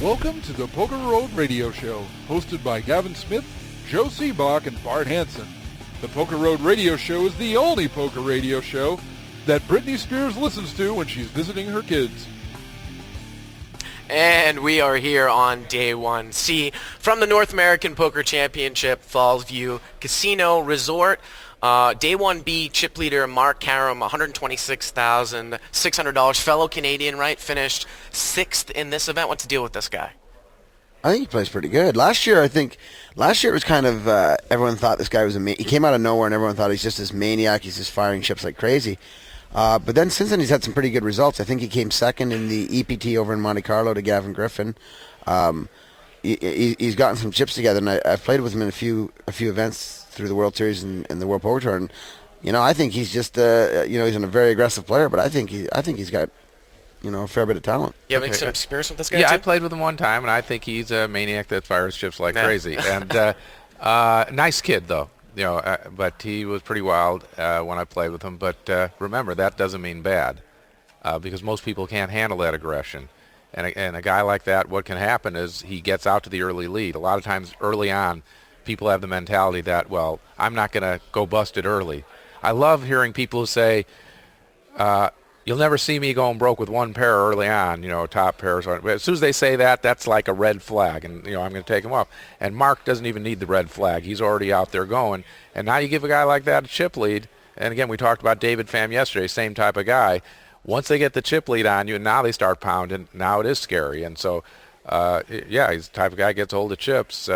Welcome to the PokerRoad Radio Show, hosted by Gavin Smith, Joe Seabach, and Bart Hansen. The PokerRoad Radio Show is the only poker radio show that Britney Spears listens to when she's visiting her kids. And we are here on Day 1C from the North American Poker Championship Falls View Casino Resort. Day 1B chip leader Mark Karam, $126,600. Fellow Canadian, right? Finished 6th in this event. What's the deal with this guy? I think he plays pretty good. Last year it was kind of, everyone thought this guy was he came out of nowhere and everyone thought he's just this maniac. He's just firing chips like crazy. But then since then he's had some pretty good results. I think he came second in the EPT over in Monte Carlo to Gavin Griffin. He's gotten some chips together, and I've played with him in a few events through the World Series and the World Poker Tour. And I think he's just he's a very aggressive player, but I think he's got a fair bit of talent. You having some experience with this guy? Yeah, too? I played with him one time, and I think he's a maniac that fires chips like crazy. And nice kid though. But he was pretty wild when I played with him. But remember, that doesn't mean bad, because most people can't handle that aggression. And a guy like that, what can happen is he gets out to the early lead. A lot of times early on, people have the mentality that, well, I'm not going to go bust it early. I love hearing people who say, you'll never see me going broke with one pair early on, top pairs. As soon as they say that, that's like a red flag, and, I'm going to take him off. And Mark doesn't even need the red flag. He's already out there going. And now you give a guy like that a chip lead. And, again, we talked about David Pham yesterday, same type of guy. Once they get the chip lead on you, and now they start pounding, now it is scary. And so, he's the type of guy who gets hold of chips.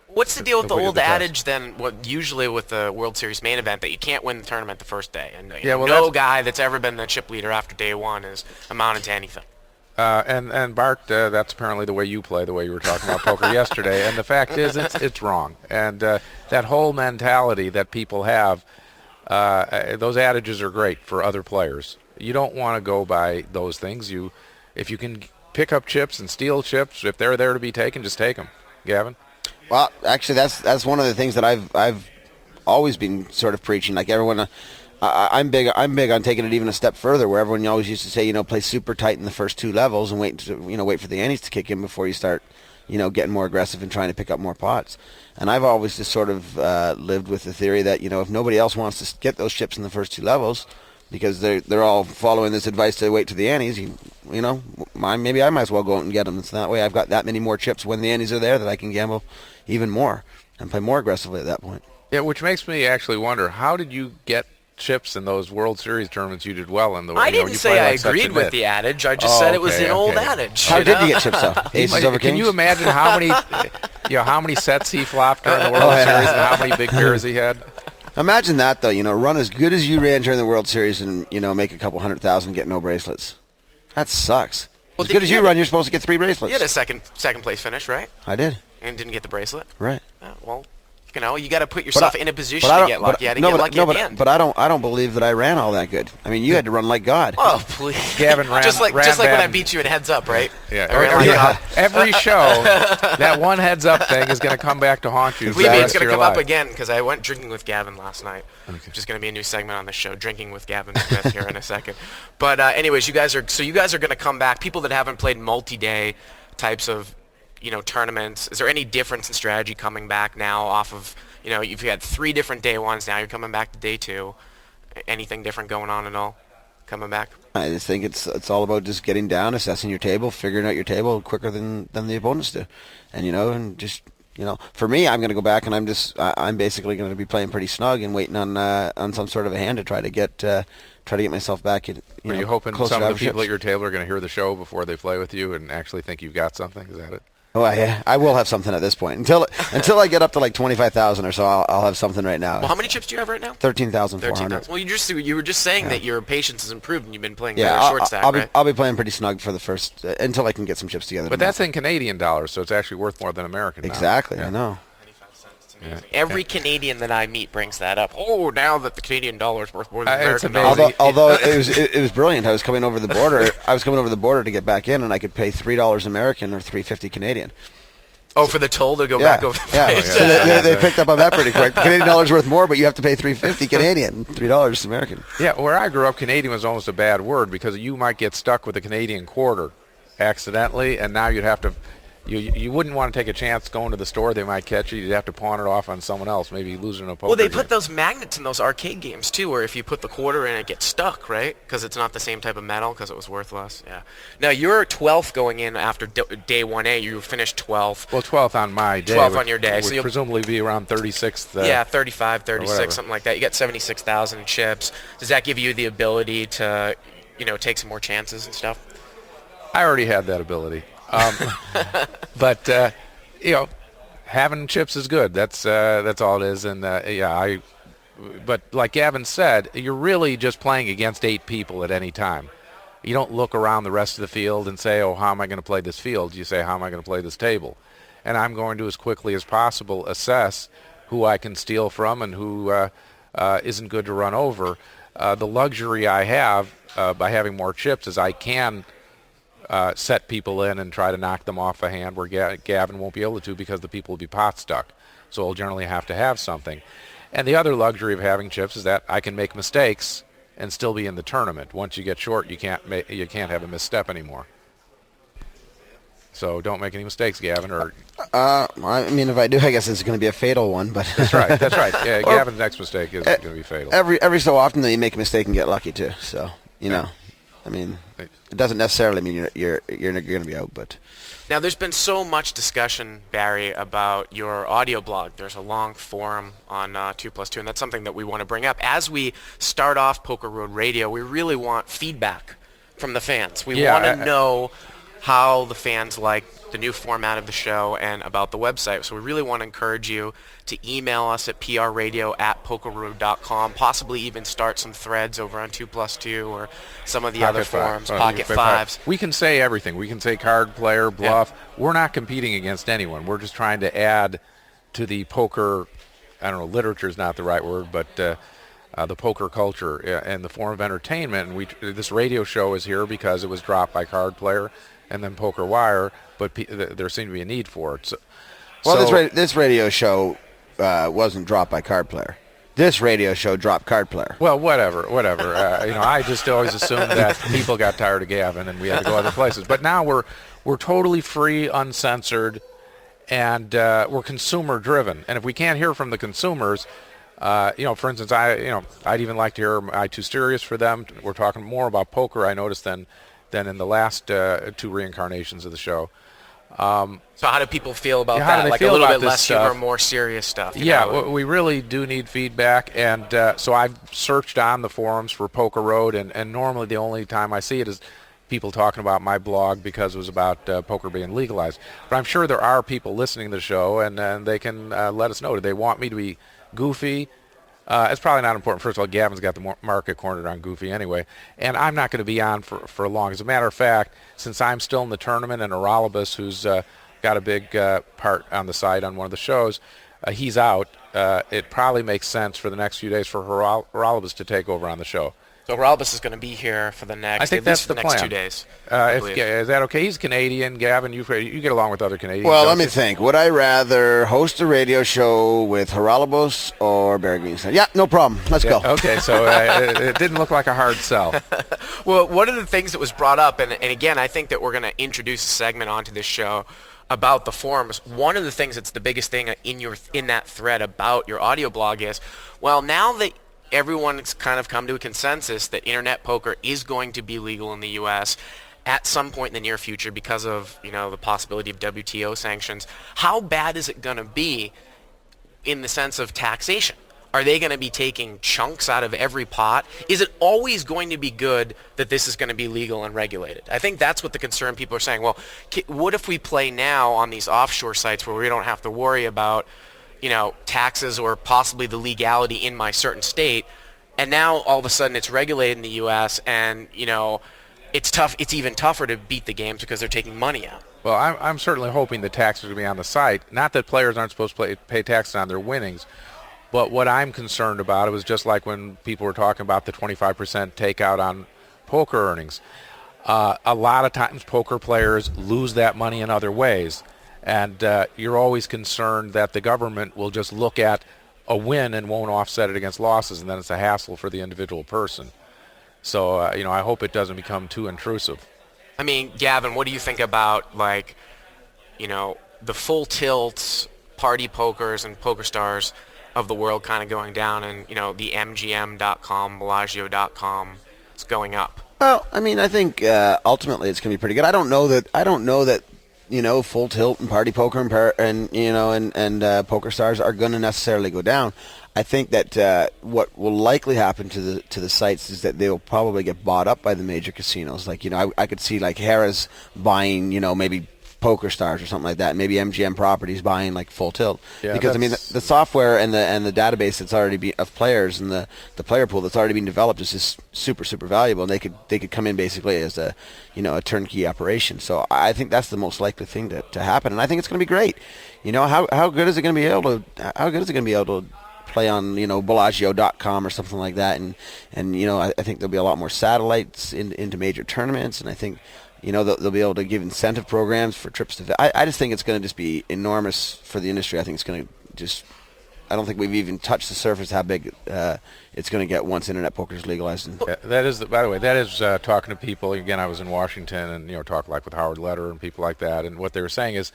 What's the deal with the old adage then, usually with the World Series main event, that you can't win the tournament the first day? And no guy that's ever been the chip leader after day one is amounted to anything. And Bart, that's apparently the way you play, the way you were talking about poker yesterday. And the fact is, it's wrong. And that whole mentality that people have, those adages are great for other players. You don't want to go by those things. If you can pick up chips and steal chips, if they're there to be taken, just take them. Gavin? Well, actually, that's one of the things that I've always been sort of preaching. Like everyone, I'm big on taking it even a step further. Where everyone always used to say, play super tight in the first two levels and wait for the antes to kick in before you start, getting more aggressive and trying to pick up more pots. And I've always just sort of lived with the theory that if nobody else wants to get those chips in the first two levels, because they're all following this advice to wait to the antes, maybe I might as well go out and get them. So that way I've got that many more chips when the antes are there that I can gamble even more and play more aggressively at that point. Yeah, which makes me actually wonder, how did you get chips in those World Series tournaments you did well in? I didn't say I agreed with the adage. I just said it was an old adage. How did you get chips though? Aces over kings? Can you imagine how many sets he flopped during the World Series and how many big pairs he had? Imagine that though, run as good as you ran during the World Series and, make a couple 100,000, get no bracelets. That sucks. As good as you run, you're supposed to get 3 bracelets. You had a second place finish, right? I did. And didn't get the bracelet? Right. Well, you got to put yourself in a position to get lucky. Get lucky at the end. But I don't believe that I ran all that good. I mean, you had to run like God. Oh, please. Gavin ran just like when I beat you at heads up, right? Yeah. Every show, that one heads up thing is going to come back to haunt you. Believe me, it's going to come up again because I went drinking with Gavin last night. Okay. Just going to be a new segment on the show, drinking with Gavin Smith here in a second. But anyways, you guys are going to come back. People that haven't played multi-day types of tournaments. Is there any difference in strategy coming back now off of? You've had 3 different day ones. Now you're coming back to day 2. Anything different going on at all? Coming back? I just think it's all about just getting down, assessing your table, figuring out your table quicker than the opponents do, and just for me, I'm going to go back and I'm basically going to be playing pretty snug and waiting on some sort of a hand to try to get myself back. Are you hoping some of the people at your table are going to hear the show before they play with you and actually think you've got something? Is that it? Oh, yeah. I will have something at this point. Until I get up to like 25,000 or so, I'll have something right now. Well, how many chips do you have right now? 13,400. Well, you were just saying that your patience has improved and you've been playing better short stack, right? I'll be playing pretty snug for the first until I can get some chips together. But that's in Canadian dollars, so it's actually worth more than American dollars. Exactly, I know. Yeah. Every Canadian that I meet brings that up. Oh, now that the Canadian dollar is worth more than American dollars. Although it was brilliant. I was coming over the border. To get back in, and I could pay $3 American or $3.50 Canadian. Oh, for the toll to go Yeah, back over the yeah. place. So they picked up on that pretty quick. Canadian dollar's worth more, but you have to pay $3.50 Canadian, $3 American. Yeah, where I grew up, Canadian was almost a bad word because you might get stuck with a Canadian quarter accidentally, and now you'd have to. You wouldn't want to take a chance going to the store. They might catch you. You'd have to pawn it off on someone else, maybe losing a poker Well, they game. put those magnets in those arcade games, too, where if you put the quarter in, it gets stuck, right? Because it's not the same type of metal because it was worth less. Yeah. Now, you're 12th going in after day 1A. You finished 12th. Well, 12th on my day. 12th on your day. Would So you'll presumably be around 36th. yeah, 35, whatever. 36, something like that. You get 76,000 chips. Does that give you the ability to, take some more chances and stuff? I already had that ability. But having chips is good. That's all it is. And but like Gavin said, you're really just playing against 8 people at any time. You don't look around the rest of the field and say, oh, how am I going to play this field? You say, how am I going to play this table? And I'm going to, as quickly as possible, assess who I can steal from and who isn't good to run over. The luxury I have by having more chips is I can set people in and try to knock them off a hand where Gavin won't be able to because the people will be pot stuck. So I'll generally have to have something. And the other luxury of having chips is that I can make mistakes and still be in the tournament. Once you get short, you can't have a misstep anymore. So don't make any mistakes, Gavin. Or I mean, if I do, I guess it's going to be a fatal one. But that's right. Yeah, Gavin's next mistake is going to be fatal. Every so often, though, you make a mistake and get lucky too. So know, I mean, it doesn't necessarily mean you're going to be out. But now, there's been so much discussion, Barry, about your audio blog. There's a long forum on 2+2, and that's something that we want to bring up. As we start off PokerRoad Radio, we really want feedback from the fans. We want to know how the fans like the new format of the show and about the website. So we really want to encourage you to email us at prradio@pokerroad.com, possibly even start some threads over on 2+2 or some of the other forums, Pocket Fives. We can say everything. We can say card player, bluff. Yeah. We're not competing against anyone. We're just trying to add to the poker, I don't know, literature is not the right word, but the poker culture and the form of entertainment. And this radio show is here because it was dropped by Card Player and then Poker Wire, but there seemed to be a need for it. This radio show wasn't dropped by Card Player. This radio show dropped Card Player. Well, whatever. I just always assumed that people got tired of Gavin and we had to go other places. But now we're totally free, uncensored, and we're consumer driven. And if we can't hear from the consumers, for instance, I'd even like to hear Am I Too Serious for them. We're talking more about poker, I noticed, than in the last 2 reincarnations of the show. So how do people feel about that? Like a little bit less humor, more serious stuff? We really do need feedback, and so I've searched on the forums for PokerRoad, and normally the only time I see it is people talking about my blog because it was about poker being legalized. But I'm sure there are people listening to the show, and they can let us know. Do they want me to be goofy? It's probably not important. First of all, Gavin's got the market cornered on goofy anyway, and I'm not going to be on for long. As a matter of fact, since I'm still in the tournament and Aralibus, who's got a big part on the side on one of the shows, he's out, it probably makes sense for the next few days for Aralibus to take over on the show. So Aralibus is going to be here for the next, I think that's the next plan. 2 days. Is that okay? He's Canadian. Gavin, you get along with other Canadians. Well, let me think. Would I rather host a radio show with Aralibus or Barry Greenstein? Yeah, no problem. Let's go. Okay, so it didn't look like a hard sell. Well, one of the things that was brought up, and again, I think that we're going to introduce a segment onto this show about the forums. One of the things that's the biggest thing in that thread about your audio blog is, well, now that everyone's kind of come to a consensus that internet poker is going to be legal in the U.S. at some point in the near future because of, the possibility of WTO sanctions. How bad is it going to be in the sense of taxation? Are they going to be taking chunks out of every pot? Is it always going to be good that this is going to be legal and regulated? I think that's what the concern people are saying. Well, what if we play now on these offshore sites where we don't have to worry about taxes or possibly the legality in my certain state, and now all of a sudden it's regulated in the U.S. and it's tough. It's even tougher to beat the games because they're taking money out. Well, I'm certainly hoping the taxes will be on the site. Not that players aren't supposed to pay taxes on their winnings, but what I'm concerned about, it was just like when people were talking about the 25% takeout on poker earnings. A lot of times poker players lose that money in other ways. And you're always concerned that the government will just look at a win and won't offset it against losses, and then it's a hassle for the individual person. So, I hope it doesn't become too intrusive. I mean, Gavin, what do you think about, like, the full tilts, party pokers, and poker stars of the world kind of going down, and, the MGM.com, Bellagio.com is going up? Well, I mean, I think ultimately it's going to be pretty good. I don't know that full tilt and party poker and poker stars are going to necessarily go down. I think that what will likely happen to the sites is that they will probably get bought up by the major casinos. Like, I could see like Harrah's buying, maybe Poker Stars or something like that. Maybe MGM Properties buying like Full Tilt. Yeah, because I mean the software and the database that's already of players and the player pool that's already been developed is just super valuable, and they could come in basically as a turnkey operation. So I think that's the most likely thing to happen, and I think it's going to be great. How good is it going to be able to play on Bellagio.com or something like that, and I think there'll be a lot more satellites into major tournaments, and I think they'll be able to give incentive programs for trips to. I just think it's going to just be enormous for the industry. I think it's going to just. I don't think we've even touched the surface how big it's going to get once internet poker is legalized. Yeah, that is, by the way, that is talking to people. Again, I was in Washington and talk like with Howard Leder and people like that, and what they were saying is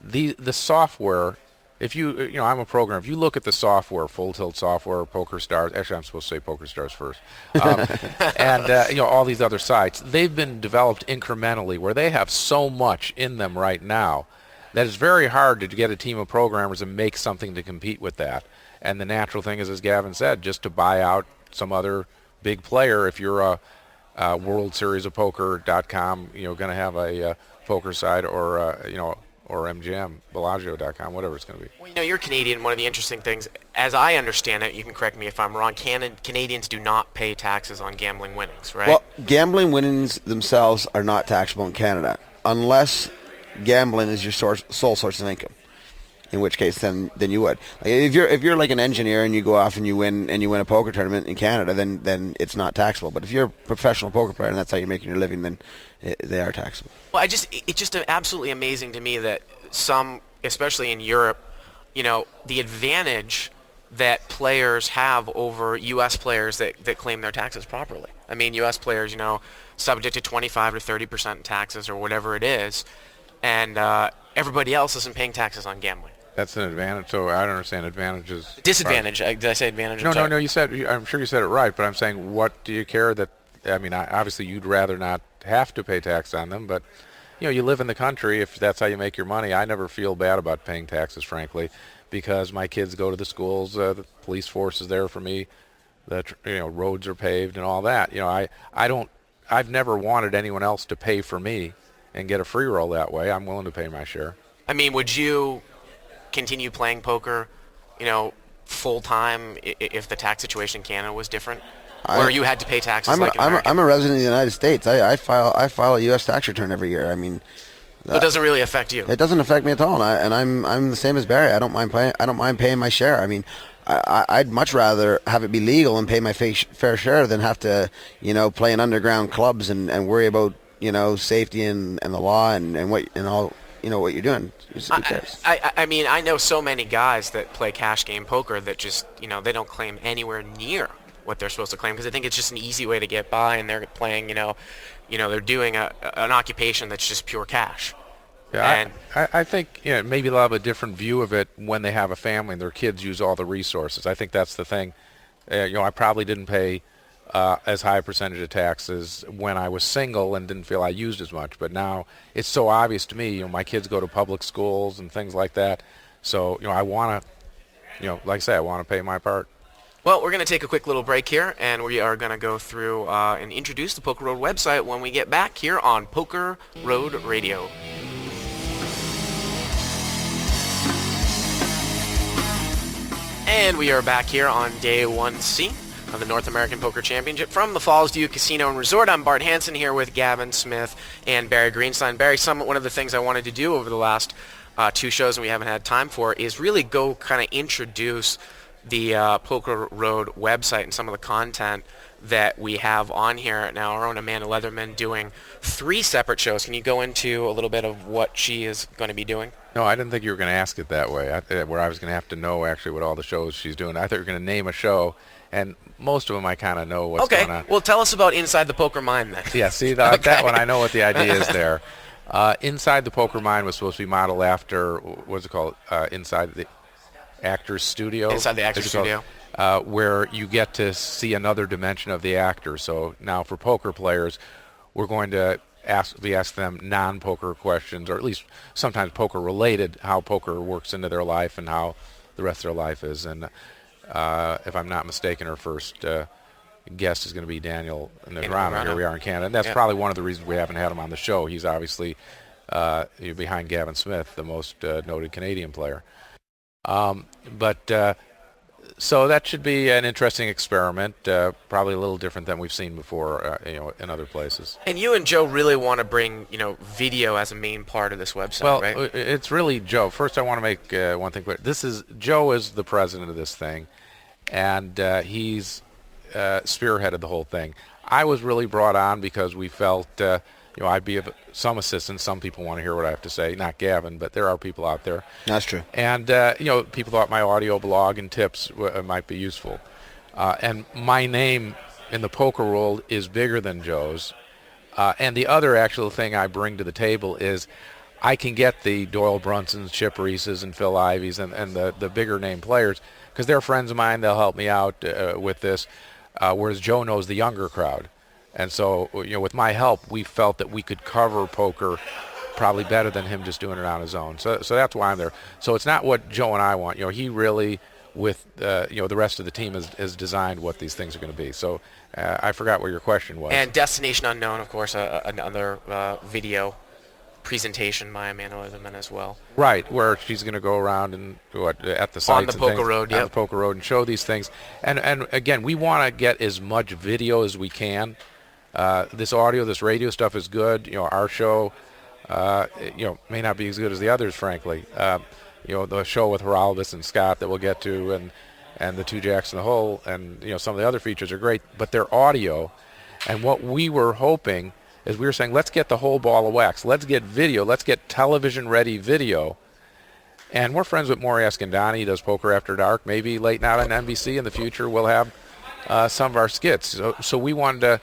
the software. If I'm a programmer. If you look at the software, Full Tilt software, Poker Stars. Actually, I'm supposed to say Poker Stars first. And all these other sites, they've been developed incrementally, where they have so much in them right now that it's very hard to get a team of programmers and make something to compete with that. And the natural thing is, as Gavin said, just to buy out some other big player. If you're a World Series of Poker.com, going to have a poker site, or MGM, Bellagio.com, whatever it's going to be. Well, you're Canadian. One of the interesting things, as I understand it, you can correct me if I'm wrong, Canadians do not pay taxes on gambling winnings, right? Well, gambling winnings themselves are not taxable in Canada, unless gambling is your sole source of income. In which case, then you would. Like, if you're like an engineer and you go off and you win a poker tournament in Canada, then it's not taxable. But if you're a professional poker player and that's how you're making your living, then they are taxable. Well, it's just absolutely amazing to me that some, especially in Europe, the advantage that players have over U.S. players that claim their taxes properly. I mean, U.S. players, subject to 25 to 30% taxes or whatever it is, and everybody else isn't paying taxes on gambling. That's an advantage. So I don't understand advantages. Disadvantage. Did I say advantage? No. I'm sure you said it right, but I'm saying, what do you care that? I mean, obviously you'd rather not have to pay tax on them, but you live in the country. If that's how you make your money, I never feel bad about paying taxes, frankly, because my kids go to the schools. The police force is there for me. The roads are paved and all that. I've never wanted anyone else to pay for me and get a free roll that way. I'm willing to pay my share. I mean, would you continue playing poker, full time if the tax situation in Canada was different, where you had to pay taxes? I'm a resident of the United States. I file a U.S. tax return every year. I mean, it doesn't really affect you. It doesn't affect me at all, and I'm the same as Barry. I don't mind paying my share. I mean, I'd much rather have it be legal and pay my fair share than have to play in underground clubs and worry about safety and the law and what and all what you're doing. I mean, I know so many guys that play cash game poker that just they don't claim anywhere near what they're supposed to claim, because I think it's just an easy way to get by, and they're playing they're doing an occupation that's just pure cash. Yeah, I think maybe they'll have a different view of it when they have a family and their kids use all the resources. I think that's the thing. I probably didn't pay as high a percentage of taxes when I was single and didn't feel I used as much, but now it's so obvious to me. My kids go to public schools and things like that, so I want to, like I say, I want to pay my part. Well, we're going to take a quick little break here, and we are going to go through and introduce the Poker Road website when we get back here on Poker Road Radio. And we are back here on Day 1C of the North American Poker Championship from the Falls View Casino and Resort. I'm Bart Hansen here with Gavin Smith and Barry Greenstein. Barry, one of the things I wanted to do over the last two shows and we haven't had time for is really go kind of introduce the Poker Road website and some of the content that we have on here now, our own Amanda Leatherman doing 3 separate shows. Can you go into a little bit of what she is going to be doing? No, I didn't think you were going to ask it that way, where I was going to have to know actually what all the shows she's doing. I thought you were going to name a show, and most of them I kind of know what's going on. Okay, well, tell us about Inside the Poker Mind then. Yeah, see, that one, I know what the idea is there. Inside the Poker Mind was supposed to be modeled after, what's it called, Inside the Actor's Studio? Inside the Actor's Studio. Where you get to see another dimension of the actor. So now for poker players, we're going to ask them non-poker questions, or at least sometimes poker-related, how poker works into their life and how the rest of their life is. And if I'm not mistaken, our first guest is going to be Daniel Negrano. Here we are in Canada. And that's probably one of the reasons we haven't had him on the show. He's obviously behind Gavin Smith, the most noted Canadian player. So that should be an interesting experiment, probably a little different than we've seen before, in other places. And you and Joe really want to bring, video as a main part of this website, right? Well, it's really Joe. First, I want to make one thing clear. Joe is the president of this thing, and he's spearheaded the whole thing. I was really brought on because we felt, I'd be of some assistance. Some people want to hear what I have to say. Not Gavin, but there are people out there. That's true. And, people thought my audio blog and tips might be useful. And my name in the poker world is bigger than Joe's. And the other actual thing I bring to the table is I can get the Doyle Brunsons, Chip Reeses, and Phil Ivies and the bigger name players because they're friends of mine. They'll help me out with this, whereas Joe knows the younger crowd. And so, with my help, we felt that we could cover poker probably better than him just doing it on his own. So that's why I'm there. So it's not what Joe and I want. He really, with the rest of the team, has designed what these things are going to be. So I forgot what your question was. And Destination Unknown, of course, another video presentation by Amanda Leatherman as well. Right, where she's going to go around and at the sites on the Poker Road, on the Poker Road, and show these things. And again, we want to get as much video as we can. This audio, this radio stuff is good. Our show, may not be as good as the others, frankly. The show with Horalbus and Scott that we'll get to, and the Two Jacks in the Hole, and some of the other features are great, but they're audio. And what we were hoping is we were saying, let's get the whole ball of wax. Let's get video. Let's get television-ready video. And we're friends with Maury Escandani. He does Poker After Dark. Maybe late night on NBC in the future we'll have some of our skits. So we wanted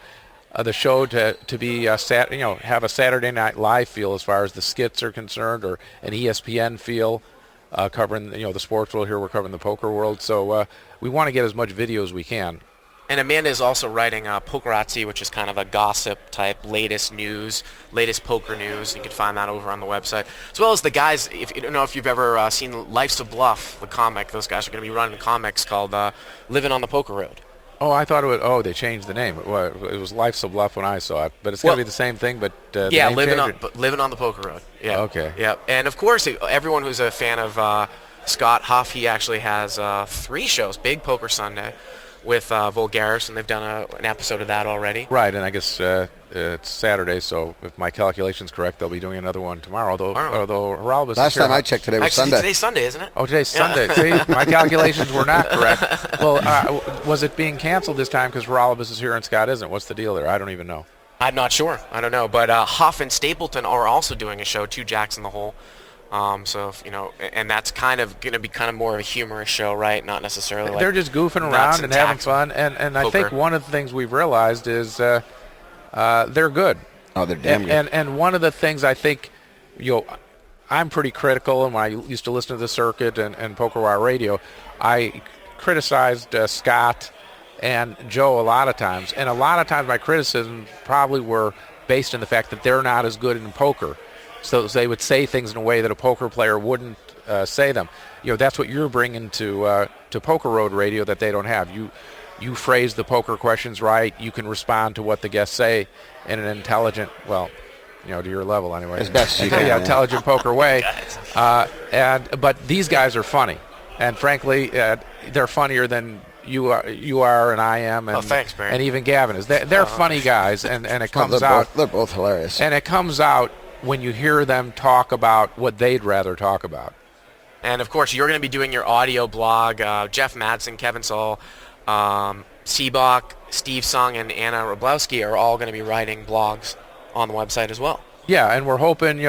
the show to be have a Saturday Night Live feel as far as the skits are concerned, or an ESPN feel, covering the sports world. Here we're covering the poker world. So we want to get as much video as we can. And Amanda is also writing Pokerazzi, which is kind of a gossip type, latest news, latest poker news. You can find that over on the website, as well as the guys. If you don't know if you've ever seen Life's a Bluff, the comic, those guys are going to be running comics called Living on the Poker Road. Oh, I thought it was. Oh, they changed the name. It was Life's a Bluff when I saw it, but it's going to be the same thing. But yeah, living on the Poker Road. Yeah. Okay. Yeah, and of course, everyone who's a fan of Scott Huff, he actually has 3 shows. Big Poker Sunday with Vulgaris, and they've done an episode of that already. Right, and I guess it's Saturday, so if my calculation's correct, they'll be doing another one tomorrow. Although Horalbus last time I checked, today was Sunday. Today's Sunday, isn't it? Oh, today's Sunday. See, my calculations were not correct. Well, was it being canceled this time because Horalbus is here and Scott isn't? What's the deal there? I don't even know. I'm not sure. I don't know. But Huff and Stapleton are also doing a show, Two Jacks in the Hole. So and that's kind of going to be kind of more of a humorous show, right? Not necessarily like they're just goofing around and having fun. And I think one of the things we've realized is they're good. Oh, they're damn good. And one of the things I think, I'm pretty critical, and when I used to listen to the circuit and PokerRoad Radio, I criticized Scott and Joe a lot of times. And a lot of times my criticisms probably were based on the fact that they're not as good in poker. So they would say things in a way that a poker player wouldn't say them. That's what you're bringing to PokerRoad Radio that they don't have. You phrase the poker questions right. You can respond to what the guests say in an intelligent, to your level anyway. As best you can. Yeah, intelligent poker way. But these guys are funny, and frankly, they're funnier than you are, and I am, and, thanks, Barry. And even Gavin is. They're funny guys, and it comes out. They're both hilarious. And it comes out when you hear them talk about what they'd rather talk about. And, of course, you're going to be doing your audio blog. Jeff Madsen, Kevin Saul, Seabach, Steve Sung, and Anna Roblowski are all going to be writing blogs on the website as well. Yeah, and we're hoping,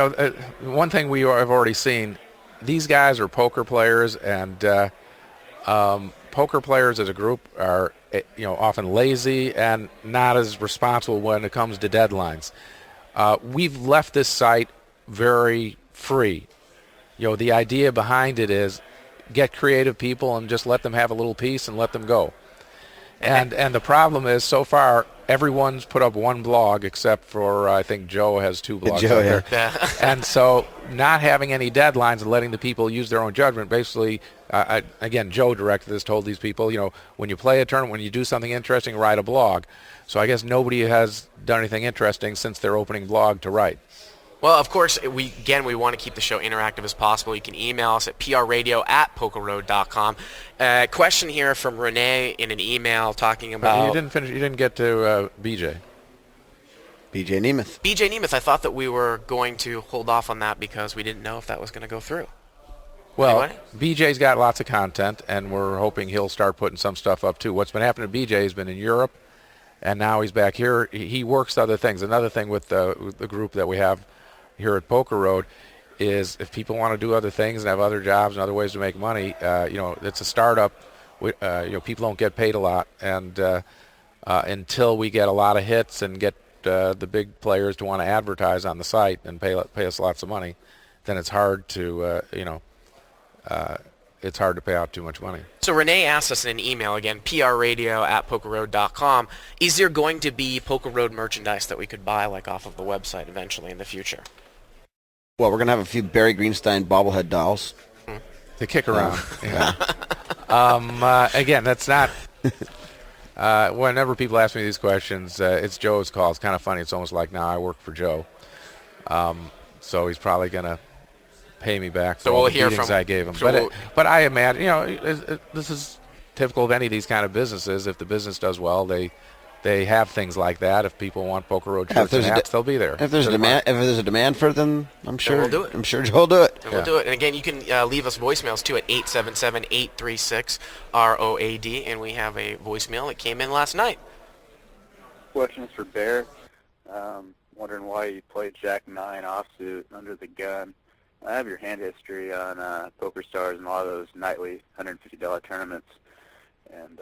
one thing we have already seen, these guys are poker players, and poker players as a group are, often lazy and not as responsible when it comes to deadlines. We've left this site very free. The idea behind it is get creative people and just let them have a little piece and let them go. And the problem is, so far, everyone's put up one blog except for, I think Joe has 2 blogs Joe, out there. And so not having any deadlines and letting the people use their own judgment, basically, again, Joe directed this, told these people, when you play a tournament, when you do something interesting, write a blog. So I guess nobody has done anything interesting since their opening blog to write. Well, of course, we want to keep the show interactive as possible. You can email us at prradio@pokerroad.com. Question here from Renee in an email talking about... You didn't finish. You didn't get to BJ. BJ Nemeth. BJ Nemeth, I thought that we were going to hold off on that because we didn't know if that was going to go through. Well, anyway. BJ's got lots of content, and we're hoping he'll start putting some stuff up, too. What's been happening to BJ has been in Europe, and now he's back here. He works other things. Another thing with the group that we have here at Poker Road is if people want to do other things and have other jobs and other ways to make money, it's a startup. People don't get paid a lot, and until we get a lot of hits and get the big players to want to advertise on the site and pay us lots of money, then it's hard to it's hard to pay out too much money. So Renee asked us in an email, again, prradio@pokerroad.com, is there going to be Poker Road merchandise that we could buy off of the website eventually in the future? Well, we're going to have a few Barry Greenstein bobblehead dolls. To kick around. Again, that's not... whenever people ask me these questions, it's Joe's call. It's kind of funny. It's almost like now I work for Joe. So he's probably going to pay me back for all the beatings I gave him. But I imagine, this is typical of any of these kind of businesses. If the business does well, they have things like that. If people want Poker Road shirts and hats, they'll be there. If there's a demand for them, I'm sure we'll do it. I'm sure Joe will do it. And we'll do it. And again, you can leave us voicemails too at 877-836-ROAD, and we have a voicemail that came in last night. Question is for Bear. Wondering why you played Jack 9 offsuit under the gun. I have your hand history on PokerStars and a lot of those nightly $150 tournaments, and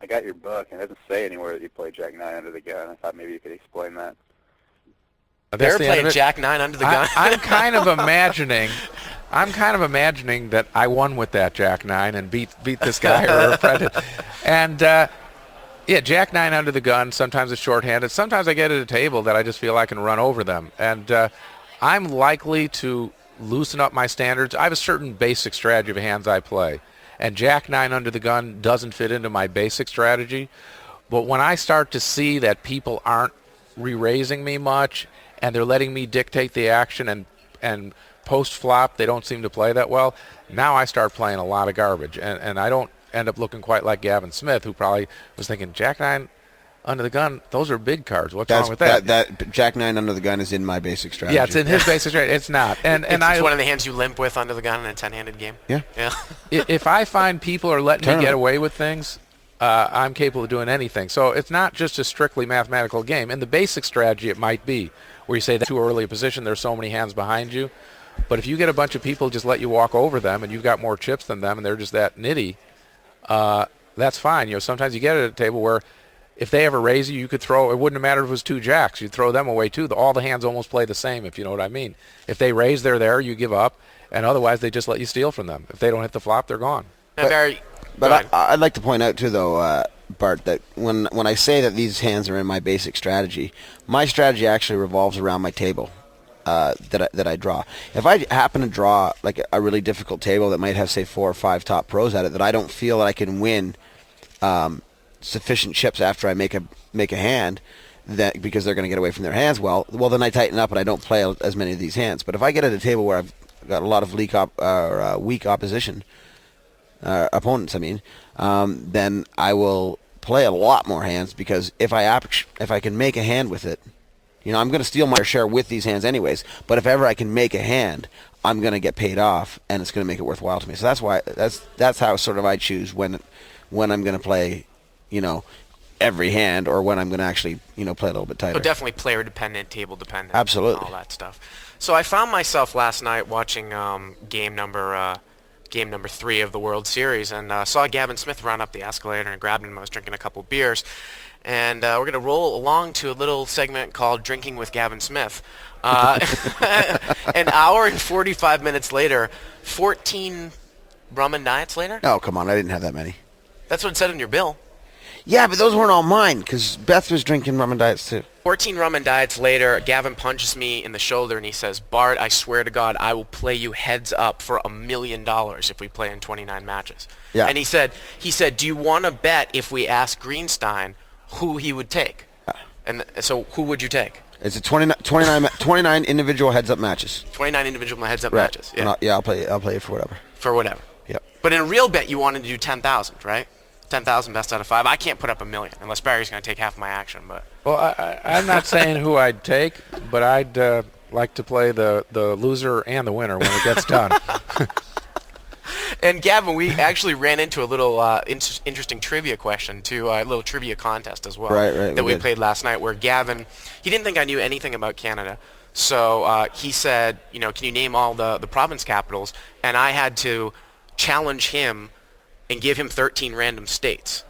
I got your book, and it doesn't say anywhere that you play Jack 9 under the gun. I thought maybe you could explain that. They're playing Jack 9 under the gun. I'm kind of imagining that I won with that Jack 9 and beat this guy or a friend. And Jack 9 under the gun. Sometimes it's shorthanded. Sometimes I get at a table that I just feel I can run over them. And I'm likely to loosen up my standards. I have a certain basic strategy of hands I play. And Jack 9 under the gun doesn't fit into my basic strategy. But when I start to see that people aren't re-raising me much and they're letting me dictate the action and post-flop they don't seem to play that well, now I start playing a lot of garbage. And I don't end up looking quite like Gavin Smith, who probably was thinking, Jack 9 under the gun, those are big cards. What's wrong with that? That Jack 9 under the gun is in my basic strategy. Yeah, it's in his basic strategy. It's not. It's one of the hands you limp with under the gun in a 10-handed game. Yeah. If I find people are letting me get away with things, I'm capable of doing anything. So it's not just a strictly mathematical game. In the basic strategy, it might be where you say that's too early a position, there's so many hands behind you. But if you get a bunch of people just let you walk over them and you've got more chips than them and they're just that nitty, that's fine. Sometimes you get at a table where if they ever raise you, you could throw. It wouldn't have mattered if it was 2 jacks. You'd throw them away too. All the hands almost play the same, if you know what I mean. If they raise, they're there. You give up, and otherwise they just let you steal from them. If they don't hit the flop, they're gone. But I'd like to point out too, though, Bart, that when I say that these hands are in my basic strategy, my strategy actually revolves around my table that I draw. If I happen to draw like a really difficult table that might have, say, 4 or 5 top pros at it, that I don't feel that I can win sufficient chips after I make a hand, that because they're going to get away from their hands, well then I tighten up and I don't play as many of these hands. But if I get at a table where I've got a lot of weak opposition, opponents, then I will play a lot more hands, because if I can make a hand with it, I'm going to steal my share with these hands anyways. But if ever I can make a hand, I'm going to get paid off, and it's going to make it worthwhile to me. So that's how sort of I choose when I'm going to play, every hand, or when I'm going to actually, play a little bit tighter. So definitely player dependent, table dependent. Absolutely. All that stuff. So I found myself last night watching game number 3 of the World Series, and saw Gavin Smith run up the escalator and grabbed him. I was drinking a couple beers. And we're going to roll along to a little segment called Drinking with Gavin Smith. An hour and 45 minutes later, 14 rum and diets later? Oh, come on. I didn't have that many. That's what it said on your bill. Yeah, but those weren't all mine, because Beth was drinking rum and diets too. 14 rum and diets later, Gavin punches me in the shoulder and he says, Bart, I swear to God, I will play you heads up for $1 million if we play in 29 matches. Yeah. And he said, do you want to bet if we ask Greenstein who he would take? And so who would you take? It's a 29 individual heads-up matches. 29 individual heads-up matches. Yeah. I'll play it for whatever. For whatever. Yep. But in a real bet, you wanted to do 10,000, right? 10,000 best out of 5. I can't put up $1 million unless Barry's going to take half my action. But I'm not saying who I'd take, but I'd like to play the loser and the winner when it gets done. And Gavin, we actually ran into a little interesting trivia question too, a little trivia contest as well that we played last night, where Gavin, he didn't think I knew anything about Canada. So he said, can you name all the province capitals? And I had to challenge him and give him 13 random states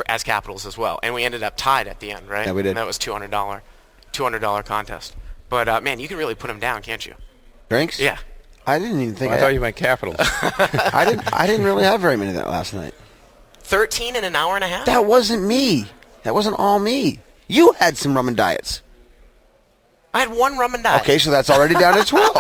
as capitals as well. And we ended up tied at the end, right? Yeah, we did. And that was $200 contest. But man, you can really put him down, can't you? Drinks? Yeah. I didn't even think. I thought you meant capitals. I didn't really have very many of that last night. 13 in an hour and a half? That wasn't me. That wasn't all me. You had some rum and diets. I had one rum and diet. Okay, so that's already down to 12.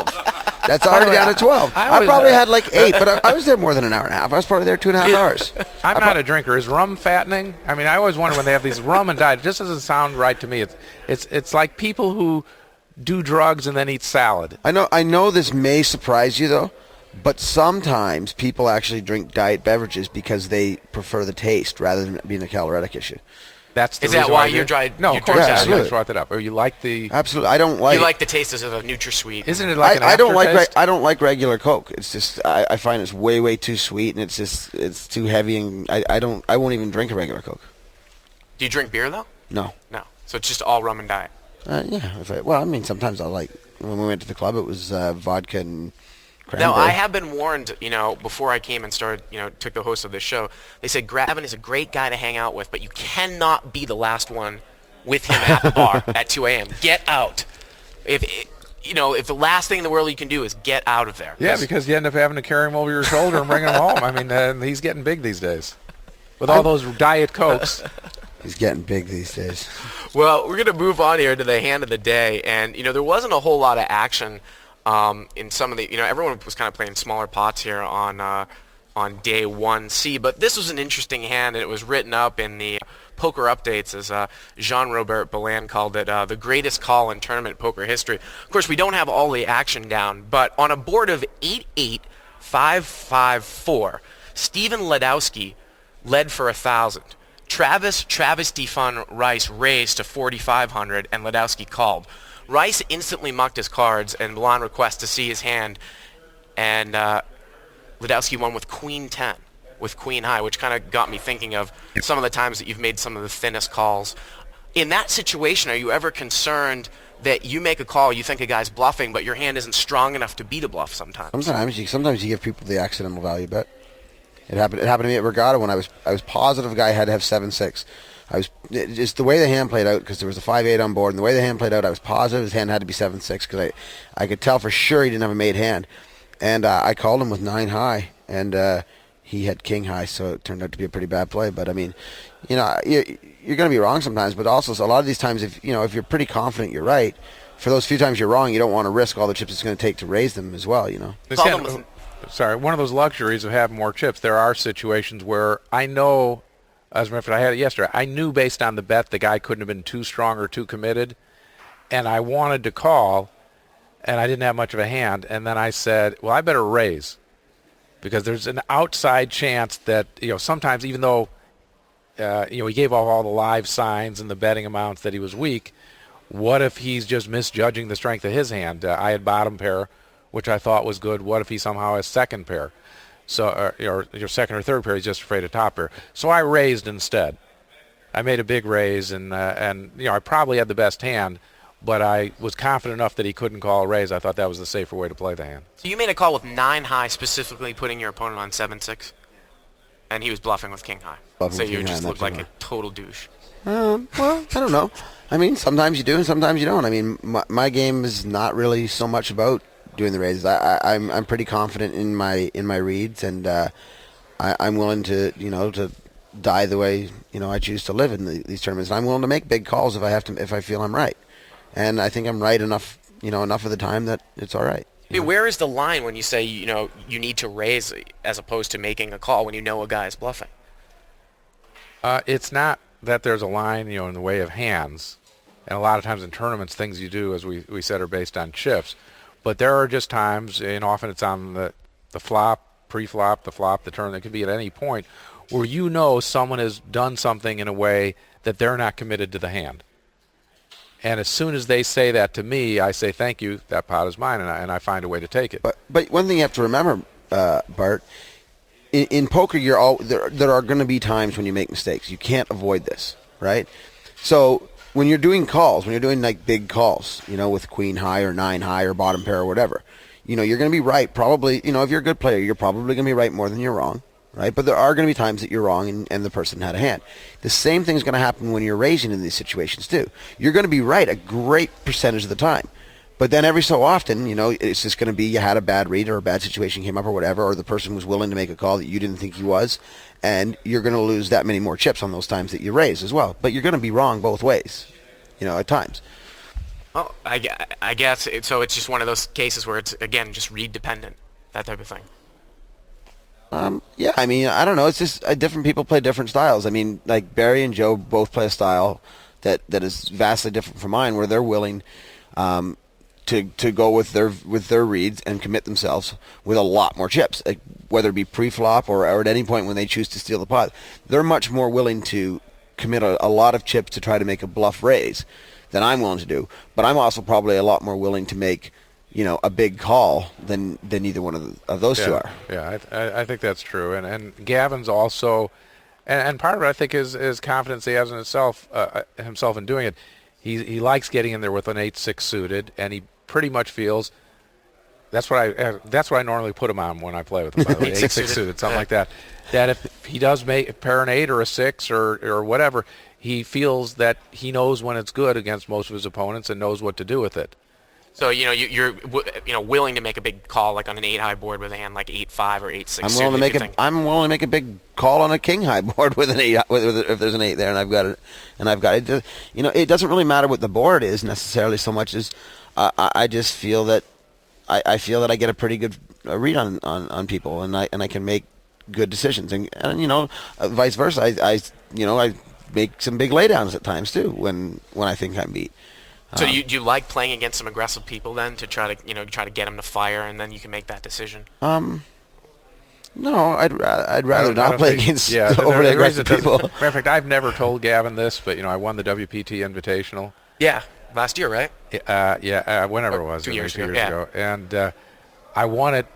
That's already down to 12. I probably had like 8, but I was there more than an hour and a half. I was probably there 2.5 hours. I'm not a drinker. Is rum fattening? I mean, I always wonder when they have these rum and diet. It just doesn't sound right to me. It's like people who do drugs and then eat salad. I know this may surprise you though, but sometimes people actually drink diet beverages because they prefer the taste rather than being a caloric issue. That's the Is that why you tried? No, of course Yeah, not. absolutely. I just brought that up. Or you like the? Absolutely, I don't like. You like the taste of a NutraSweet? Isn't it like an I don't like. aftertaste? I don't like regular Coke. It's just I find it's way too sweet, and it's too heavy, and I won't even drink a regular Coke. Do you drink beer though? No. No. So it's just all rum and diet. Yeah. Sometimes I'll like. When we went to the club, it was vodka and cranberry. Now, I have been warned, before I came and started, took the host of this show, they said Gavin is a great guy to hang out with, but you cannot be the last one with him at the bar at 2 a.m. Get out. If the last thing in the world you can do is get out of there. Yeah, because you end up having to carry him over your shoulder and bring him home. I mean, he's getting big these days. With all those Diet Cokes. He's getting big these days. Well, we're going to move on here to the hand of the day. And, there wasn't a whole lot of action in some of the, everyone was kind of playing smaller pots here on day 1C. But this was an interesting hand, and it was written up in the Poker Updates, as Jean-Robert Belland called it, the greatest call in tournament poker history. Of course, we don't have all the action down, but on a board of 8-8, 5-5-4, Stephen Ledowski led for 1,000. Travis Defun Rice raised to 4,500, and Ledowski called. Rice instantly mucked his cards, and Milan requests to see his hand, and Ledowski won with Queen 10, with Queen High, which kind of got me thinking of some of the times that you've made some of the thinnest calls. In that situation, are you ever concerned that you make a call, you think a guy's bluffing, but your hand isn't strong enough to beat a bluff sometimes? Sometimes you give people the accidental value bet. It happened to me at Regatta when I was positive a guy had to have 7-6. Just the way the hand played out, because there was a 5-8 on board, and the way the hand played out, I was positive his hand had to be 7-6, because I could tell for sure he didn't have a made hand. And I called him with 9 high, and he had king high, so it turned out to be a pretty bad play. But I mean, you're going to be wrong sometimes, but also so a lot of these times, if you're pretty confident you're right, for those few times you're wrong, you don't want to risk all the chips it's going to take to raise them as well. One of those luxuries of having more chips. There are situations where I know, as a matter of fact, I had it yesterday, I knew based on the bet the guy couldn't have been too strong or too committed, and I wanted to call, and I didn't have much of a hand, and then I said, well, I better raise, because there's an outside chance that, sometimes even though, he gave off all the live signs and the betting amounts that he was weak, what if he's just misjudging the strength of his hand? I had bottom pair which I thought was good. What if he somehow has second pair? So or your second or third pair, he's just afraid of top pair. So I raised instead. I made a big raise, and I probably had the best hand, but I was confident enough that he couldn't call a raise. I thought that was the safer way to play the hand. So you made a call with 9 high, specifically putting your opponent on 7-6, and he was bluffing with king high. So you just looked like a total douche. Well, I don't know. I mean, sometimes you do and sometimes you don't. I mean, my game is not really so much about doing the raises. I'm pretty confident in my reads, and I'm willing to to die the way I choose to live in these tournaments. And I'm willing to make big calls if I feel I'm right, and I think I'm right enough enough of the time that it's all right. Hey, where is the line when you say you need to raise as opposed to making a call when you know a guy is bluffing? It's not that there's a line in the way of hands, and a lot of times in tournaments things you do, as we said, are based on chips, but there are just times, and often it's on the flop, pre-flop, the flop, the turn. It could be at any point where someone has done something in a way that they're not committed to the hand. And as soon as they say that to me, I say, thank you, that pot is mine, and I find a way to take it. But one thing you have to remember, Bart, in poker, there are going to be times when you make mistakes. You can't avoid this, right? So when you're doing calls, when you're doing like big calls, with queen high or 9 high or bottom pair or whatever, you're going to be right. Probably, if you're a good player, you're probably going to be right more than you're wrong. Right, but there are going to be times that you're wrong and the person had a hand. The same thing is going to happen when you're raising in these situations too. You're going to be right a great percentage of the time, but then every so often, it's just going to be you had a bad read or a bad situation came up or whatever, or the person was willing to make a call that you didn't think he was, and you're going to lose that many more chips on those times that you raise as well. But you're going to be wrong both ways, at times. Well, I guess so. It's just one of those cases where it's again just read dependent, that type of thing. Yeah, I mean, I don't know. It's just different people play different styles. I mean, like Barry and Joe both play a style that is vastly different from mine, where they're willing to go with their reads and commit themselves with a lot more chips, whether it be pre-flop or at any point when they choose to steal the pot. They're much more willing to commit a lot of chips to try to make a bluff raise than I'm willing to do. But I'm also probably a lot more willing to make a big call than either one of those two are. Yeah, I think that's true. And Gavin's also, and part of it I think is confidence he has in himself in doing it. He likes getting in there with an 8-6 suited, and he pretty much feels that's what I normally put him on when I play with him. By the way, 8-6 suited, something like that. That if he does make pair an 8 or a 6 or whatever, he feels that he knows when it's good against most of his opponents and knows what to do with it. So you're willing to make a big call like on an 8 high board with a hand like 8-5 or 8-6. I'm willing to make a big call on a king high board with an 8 if there's an 8 there and I've got it. It doesn't really matter what the board is necessarily so much as I just feel that I feel that I get a pretty good read on people and I can make good decisions and vice versa. I make some big laydowns at times too when I think I'm beat. So do you like playing against some aggressive people then to try to get them to fire and then you can make that decision? No, I'd rather not play against overly aggressive people. Matter of fact, I've never told Gavin this, but I won the WPT Invitational. Yeah, last year, right? Whenever it was, 2 years ago, and I won it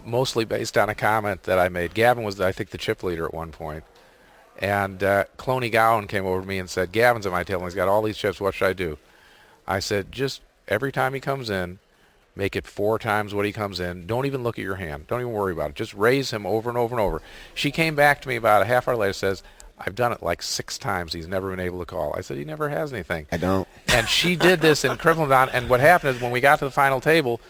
mostly based on a comment that I made. Gavin was, I think, the chip leader at one point, and Cloney Gowan came over to me and said, "Gavin's at my table. He's got all these chips. What should I do?" I said, just every time he comes in, make it 4 times what he comes in. Don't even look at your hand. Don't even worry about it. Just raise him over and over and over. She came back to me about a half hour later, says, I've done it like 6 times. He's never been able to call. I said, he never has anything. I don't. And she did this in Crippledown. And what happened is when we got to the final table,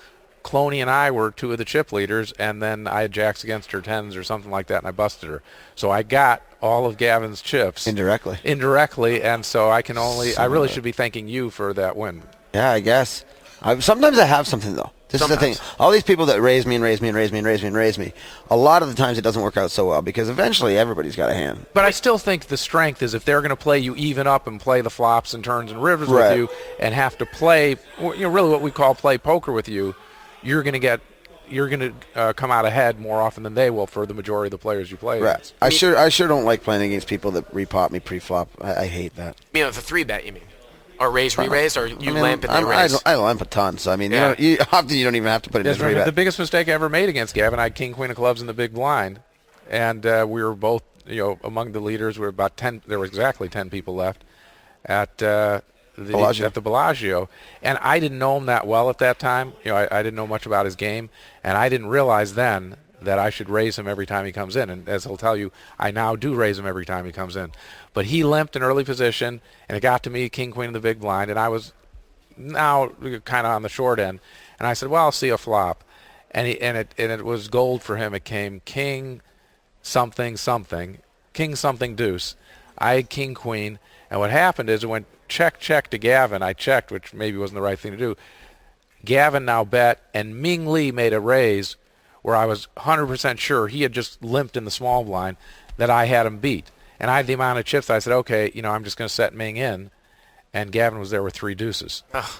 Cloney and I were 2 of the chip leaders, and then I had jacks against her 10s or something like that, and I busted her. So I got all of Gavin's chips. Indirectly, and so I really should be thanking you for that win. Yeah, I guess. Sometimes I have something, though. This is the thing. All these people that raise me, a lot of the times it doesn't work out so well because eventually everybody's got a hand. But I still think the strength is if they're going to play you even up and play the flops and turns and rivers with you and have to play, really what we call play poker with you, you're going to come out ahead more often than they will for the majority of the players you play against. I sure don't like playing against people that repop me pre-flop. I hate that. The 3-bet, you mean? Or raise, re-raise, or you limp and they raise? I limp a ton, so I mean, often you don't even have to put it in a 3-bet. The biggest mistake I ever made against Gavin, I had king, queen of clubs in the big blind, and we were both, among the leaders. We were about 10. There were exactly 10 people left at the Bellagio, and I didn't know him that well at that time. I didn't know much about his game, and I didn't realize then that I should raise him every time he comes in. And as he'll tell you, I now do raise him every time he comes in. But he limped in early position, and it got to me, king, queen of the big blind, and I was now kind of on the short end. And I said, well, I'll see a flop. And it was gold for him. It came king something something, king something deuce. I had king queen, and what happened is it went check to Gavin. I checked, which maybe wasn't the right thing to do. Gavin now bet, and Ming Lee made a raise where I was 100% sure he had just limped in the small blind that I had him beat. And I had the amount of chips that I said, okay, I'm just going to set Ming in. And Gavin was there with 3 deuces. Ugh.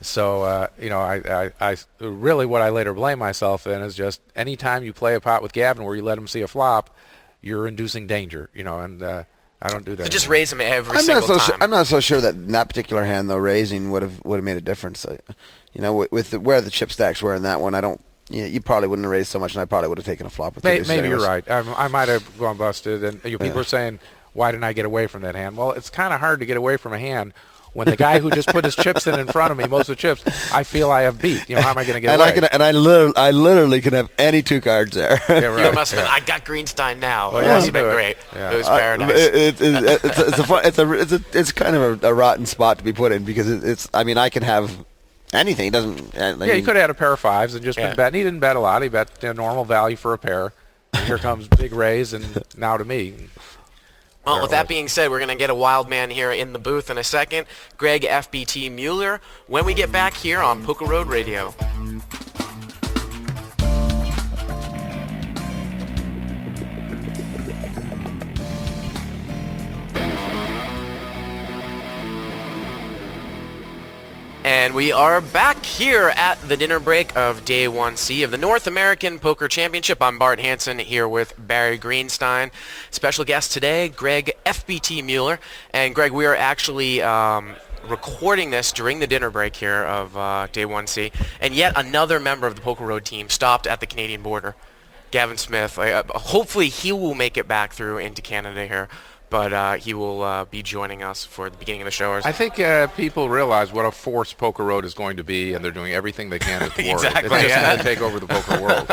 So, I really what I later blame myself in is just any time you play a pot with Gavin where you let him see a flop, you're inducing danger, and I don't do that. So just raise him every single time. I'm not so sure that in that particular hand, though, raising would have made a difference. With where the chip stacks were in that one, I don't. You probably wouldn't have raised so much, and I probably would have taken a flop with the Maybe you're right. I might have gone busted, and people are saying, why didn't I get away from that hand? Well, it's kind of hard to get away from a hand when the guy who just put his chips in front of me, most of the chips, I feel I have beat. How am I going to get away? I literally can have any 2 cards there. Yeah, right. You must have been, I got Greenstein now. Well, It must have been great. Yeah. It was paradise. It's kind of a rotten spot to be put in because I can have anything. It doesn't. He could have had a pair of 5s and just been betting. He didn't bet a lot. He bet normal value for a pair. And here comes big raise, and now to me. Well, with that being said, we're going to get a wild man here in the booth in a second. Greg FBT Mueller, when we get back here on PokerRoad Radio. And we are back here at the dinner break of Day 1C of the North American Poker Championship. I'm Bart Hansen here with Barry Greenstein. Special guest today, Greg FBT Mueller. And Greg, we are actually recording this during the dinner break here of Day 1C. And yet another member of the Poker Road team stopped at the Canadian border, Gavin Smith. Hopefully he will make it back through into Canada here. But he will be joining us for the beginning of the show. I think people realize what a force Poker Road is going to be, and they're doing everything they can to thwart exactly, it. It's just going to take over the poker world.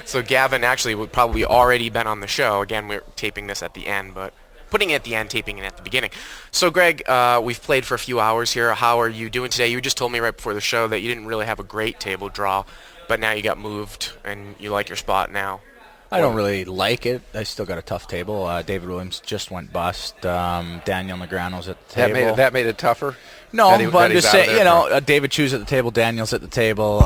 So Gavin actually would probably already been on the show. Again, we're taping this at the end, but putting it at the end, taping it at the beginning. So Greg, we've played for a few hours here. How are you doing today? You just told me right before the show that you didn't really have a great table draw, but now you got moved, and you like your spot now. I don't really like it. I still got a tough table. David Williams just went bust. Daniel Negreanu's at the table. That made it tougher? No, but I'm just saying, David Chu's at the table, Daniel's at the table,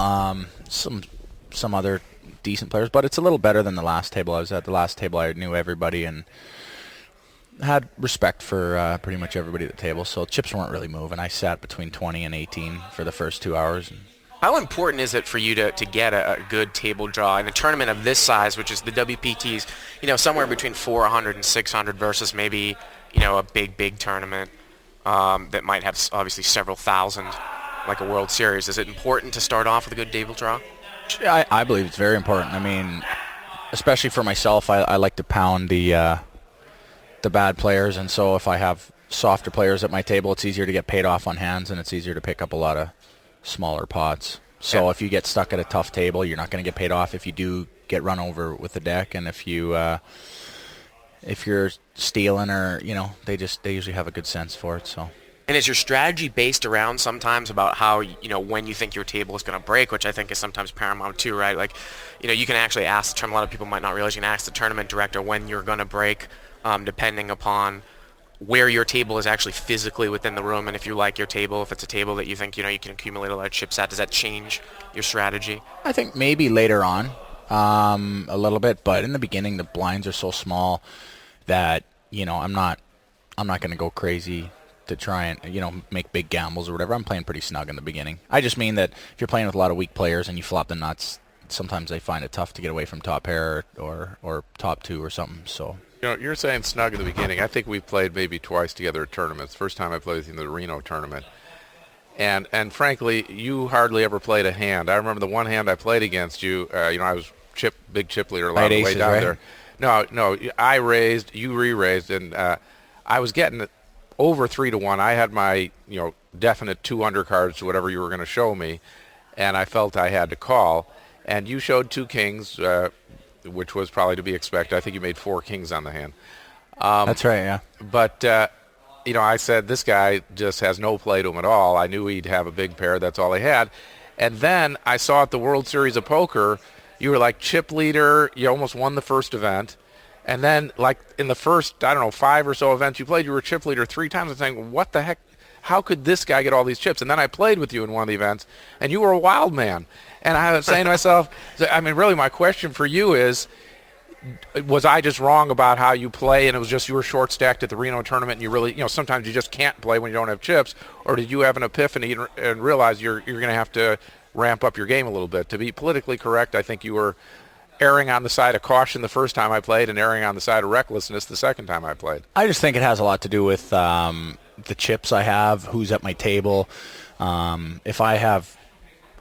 some other decent players, but it's a little better than the last table. I was at the last table. I knew everybody and had respect for pretty much everybody at the table, so chips weren't really moving. I sat between 20 and 18 for the first 2 hours. How important is it for you to get a good table draw in a tournament of this size, which is the WPTs, somewhere between 400 and 600 versus maybe, a big tournament that might have obviously several thousand, like a World Series? Is it important to start off with a good table draw? I believe it's very important. I mean, especially for myself, I like to pound the bad players, and so if I have softer players at my table, it's easier to get paid off on hands, and it's easier to pick up a lot of smaller pots. So if you get stuck at a tough table, you're not going to get paid off if you do get run over with the deck, and if you're stealing or they usually have a good sense for it. So. And is your strategy based around sometimes about how when you think your table is going to break, which I think is sometimes paramount too, right? Like you can actually ask the tournament. A lot of people might not realize you can ask the tournament director when you're going to break, depending upon where your table is actually physically within the room, and if you like your table, if it's a table that you think you can accumulate a lot of chips at, does that change your strategy? I think maybe later on a little bit, but in the beginning the blinds are so small that I'm not going to go crazy to try and make big gambles or whatever. I'm playing pretty snug in the beginning. I just mean that if you're playing with a lot of weak players and you flop the nuts, sometimes they find it tough to get away from top pair or top 2 or something. So You're saying snug at the beginning. I think we played maybe twice together at tournaments. First time I played with you in the Reno tournament. And frankly, you hardly ever played a hand. I remember the one hand I played against you, I was big chip leader a lot of the way down there. No, I raised, you re-raised, and I was getting over 3-1. I had my, definite 2 undercards, whatever you were going to show me, and I felt I had to call. And you showed 2 kings, which was probably to be expected. I think you made 4 kings on the hand. That's right, yeah. But, I said, this guy just has no play to him at all. I knew he'd have a big pair. That's all he had. And then I saw at the World Series of Poker, you were like chip leader. You almost won the first event. And then, like, in the first, 5 or so events you played, you were chip leader 3 times. I'm saying, what the heck? How could this guy get all these chips? And then I played with you in one of the events, and you were a wild man. And I was saying to myself, really my question for you is, was I just wrong about how you play, and it was just you were short stacked at the Reno tournament, and you really, sometimes you just can't play when you don't have chips, or did you have an epiphany and realize you're going to have to ramp up your game a little bit? To be politically correct, I think you were erring on the side of caution the first time I played and erring on the side of recklessness the second time I played. I just think it has a lot to do with the chips I have, who's at my table. If I have,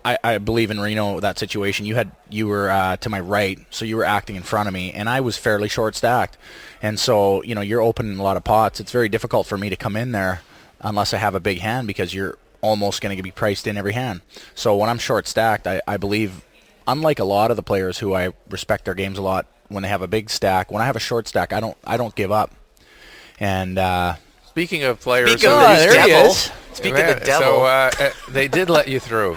I believe in Reno, that situation, you were to my right, so you were acting in front of me, and I was fairly short stacked. And so, you're opening a lot of pots. It's very difficult for me to come in there unless I have a big hand, because you're almost going to be priced in every hand. So when I'm short stacked, I believe, unlike a lot of the players who I respect their games a lot, when they have a big stack, when I have a short stack, I don't give up. And speaking of players, there he is. Speaking of the devil, so they did let you through.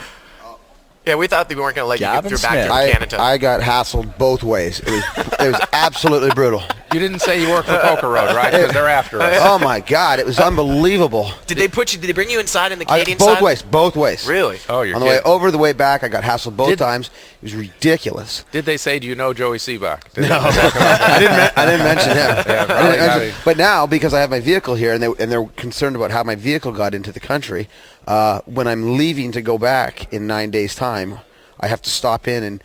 Yeah, we thought they weren't going to let Gavin you get through back to Canada. I got hassled both ways. It was absolutely brutal. You didn't say you worked for PokerRoad, right? Because they're after us. Oh my God, it was unbelievable. Did they bring you inside in the Canadian side? Both ways. Really? Oh, you're on the way over, the way back, I got hassled both times. It was ridiculous. Did they say, do you know Joey Seebach? No, I didn't mention him. Yeah, but now, because I have my vehicle here, and they're concerned about how my vehicle got into the country, when I'm leaving to go back in 9 days' time, I have to stop in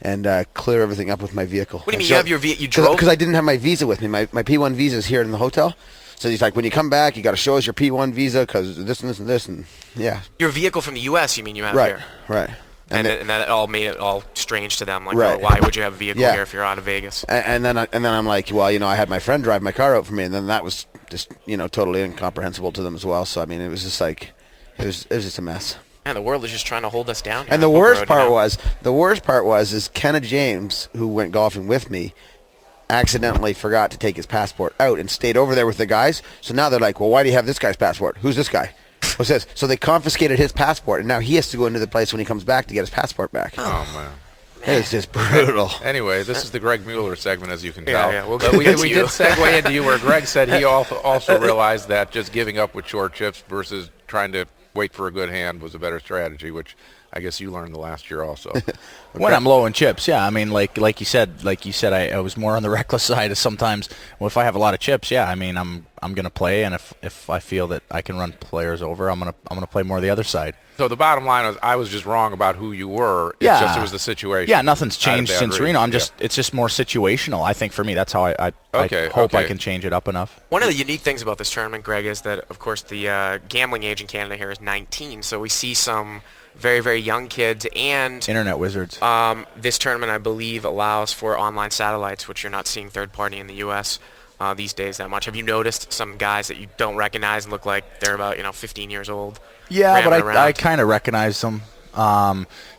and clear everything up with my vehicle. What do you mean you have your you drove? Because I didn't have my visa with me. My P1 visa is here in the hotel. So he's like, when you come back, you got to show us your P1 visa because this and this and this, and yeah. Your vehicle from the U.S. you mean you have here? Right. And that all made it all strange to them. Like, right. Why would you have a vehicle here if you're out of Vegas? And then I'm like, well, I had my friend drive my car out for me, and then that was just totally incomprehensible to them as well. So I mean, it was just like, it was just a mess. Man, the world is just trying to hold us down. And the worst part was Kenna James, who went golfing with me, accidentally forgot to take his passport out and stayed over there with the guys. So now they're like, well, why do you have this guy's passport? Who's this guy? What's this? So they confiscated his passport, and now he has to go into the place when he comes back to get his passport back. Oh, man. It's just brutal. Anyway, this is the Greg Mueller segment, as you can tell. Yeah, but we did segue into you where Greg said he also realized that just giving up with short chips versus trying to wait for a good hand was a better strategy, which I guess you learned the last year also. When I'm low in chips, yeah. I mean, like you said, I was more on the reckless side. Sometimes, if I have a lot of chips, yeah. I mean, I'm gonna play, and if I feel that I can run players over, I'm gonna play more the other side. So the bottom line is, I was just wrong about who you were. It's just it was the situation. Yeah, nothing's changed since Reno. It's just more situational. I think for me, that's how I hope I can change it up enough. One of the unique things about this tournament, Greg, is that of course the gambling age in Canada here is 19. So we see some very, very young kids and internet wizards. This tournament, I believe, allows for online satellites, which you're not seeing third party in the U.S. These days that much. Have you noticed some guys that you don't recognize and look like they're about 15 years old? Yeah, but I kind of recognize them.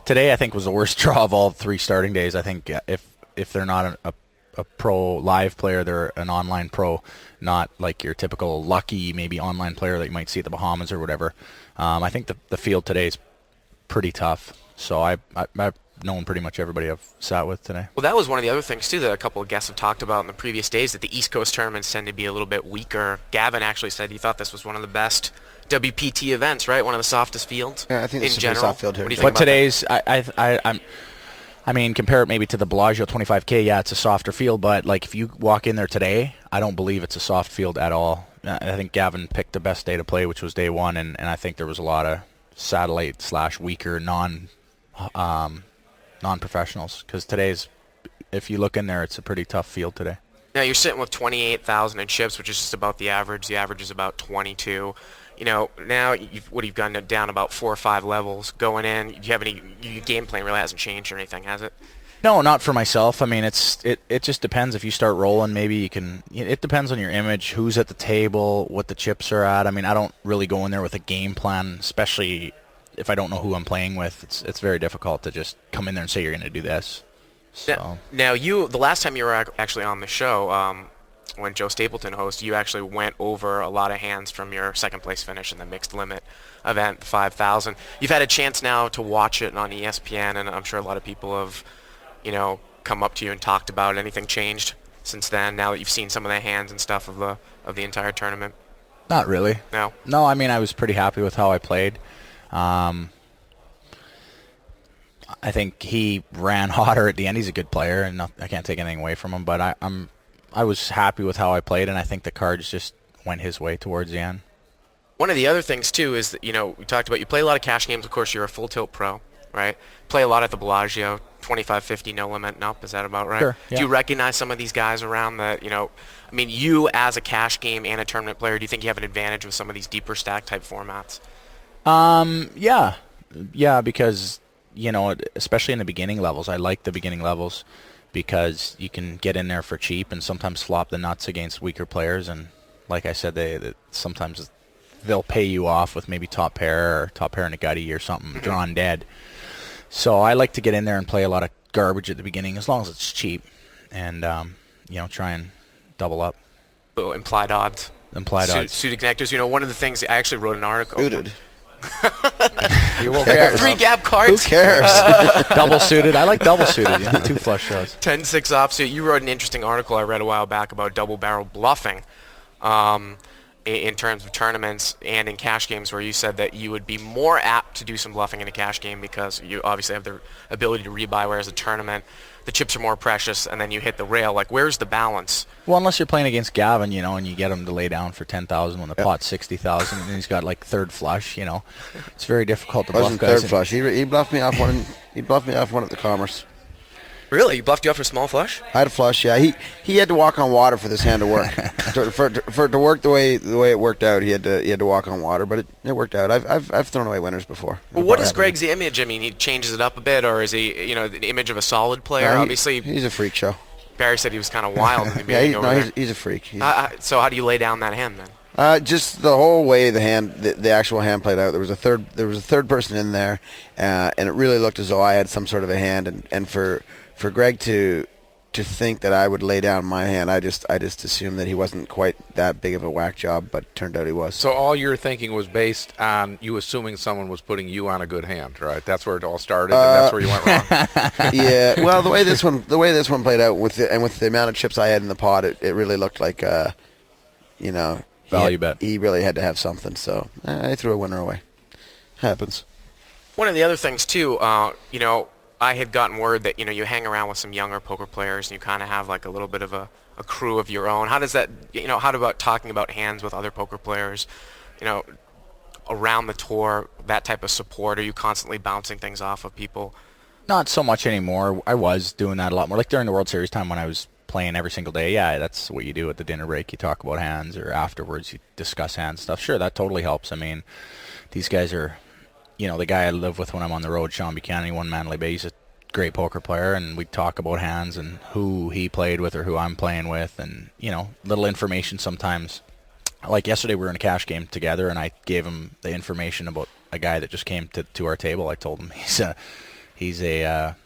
Today, I think, was the worst draw of all 3 starting days. I think if they're not a pro live player, they're an online pro, not like your typical lucky maybe online player that you might see at the Bahamas or whatever. I think the field today is pretty tough. So I've known pretty much everybody I've sat with today. Well, that was one of the other things, too, that a couple of guests have talked about in the previous days, that the East Coast tournaments tend to be a little bit weaker. Gavin actually said he thought this was one of the best WPT events, right? One of the softest fields. Yeah, I think it's a soft field here. But today's, I mean, compare it maybe to the Bellagio 25K. Yeah, it's a softer field, but like if you walk in there today, I don't believe it's a soft field at all. I think Gavin picked the best day to play, which was day 1, and I think there was a lot of satellite/weaker non-professionals, because today's, if you look in there, it's a pretty tough field today. Now you're sitting with 28,000 in chips, which is just about the average. The average is about 22. Now you've gone down about 4 or 5 levels going in. Do you have any? Your game plan really hasn't changed or anything, has it? No, not for myself. I mean, it just depends. If you start rolling, maybe you can. It depends on your image, who's at the table, what the chips are at. I mean, I don't really go in there with a game plan, especially if I don't know who I'm playing with. It's very difficult to just come in there and say you're going to do this. So. Now the last time you were actually on the show, when Joe Stapleton hosted, you actually went over a lot of hands from your second place finish in the mixed limit event, 5,000. You've had a chance now to watch it on ESPN, and I'm sure a lot of people have, come up to you and talked about it. Anything changed since then? Now that you've seen some of the hands and stuff of the entire tournament? Not really. No. No, I mean, I was pretty happy with how I played. I think he ran hotter at the end. He's a good player, and I can't take anything away from him. But I was happy with how I played, and I think the cards just went his way towards the end. One of the other things too is that we talked about you play a lot of cash games. Of course, you're a full tilt pro, right? Play a lot at the Bellagio, 25-50 no limit. Nope, is that about right? Sure. Yeah. Do you recognize some of these guys around that? I mean, you as a cash game and a tournament player, do you think you have an advantage with some of these deeper stack type formats? Yeah, because. Especially in the beginning levels. I like the beginning levels because you can get in there for cheap and sometimes flop the nuts against weaker players. And like I said, sometimes they'll pay you off with maybe top pair in a gutty or something, drawn dead. So I like to get in there and play a lot of garbage at the beginning as long as it's cheap and, try and double up. Oh, implied odds. Suited connectors. One of the things, I actually wrote an article. Suited. You won't care. 3 gap cards. Who cares? Double suited. I like double suited. 2 flush shows. 10-6 offsuit. You wrote an interesting article I read a while back about double barrel bluffing in terms of tournaments and in cash games, where you said that you would be more apt to do some bluffing in a cash game because you obviously have the ability to rebuy, whereas a tournament, the chips are more precious and then you hit the rail. Like, where's the balance? Well, unless you're playing against Gavin, and you get him to lay down for 10,000 when the pot's 60,000 and he's got like third flush, it's very difficult to bluff guys. Third flush. He bluffed me off one. He bluffed me off one at the Commerce. Really? He bluffed you off for small flush? I had a flush. Yeah, he had to walk on water for this hand to work. for it to work the way it worked out, he had to walk on water, but it worked out. I've thrown away winners before. Well, what is Greg's image? I mean, he changes it up a bit, or is he the image of a solid player? Obviously, he's a freak show. Barry said he was kind of wild in the beginning. He's a freak. So how do you lay down that hand then? Just the whole way the actual hand played out. There was a third person in there, and it really looked as though I had some sort of a hand. And for Greg to think that I would lay down my hand, I just assumed that he wasn't quite that big of a whack job, but turned out he was. So all your thinking was based on you assuming someone was putting you on a good hand, right? That's where it all started, and that's where you went wrong. Yeah. Well, the way this one played out with the amount of chips I had in the pot, it really looked like value bet. He really had to have something, so I threw a winner away. Happens. One of the other things too, I had gotten word that you hang around with some younger poker players and you kind of have like a little bit of a crew of your own. How does that, how about talking about hands with other poker players, around the tour, that type of support? Are you constantly bouncing things off of people? Not so much anymore. I was doing that a lot more. Like during the World Series time when I was playing every single day, yeah, that's what you do at the dinner break. You talk about hands, or afterwards you discuss hand stuff. Sure, that totally helps. I mean, these guys are... the guy I live with when I'm on the road, Sean Buchanan, he won Mandalay Bay. He's a great poker player, and we talk about hands and who he played with or who I'm playing with, and, little information sometimes. Like yesterday, we were in a cash game together, and I gave him the information about a guy that just came to our table. I told him he's a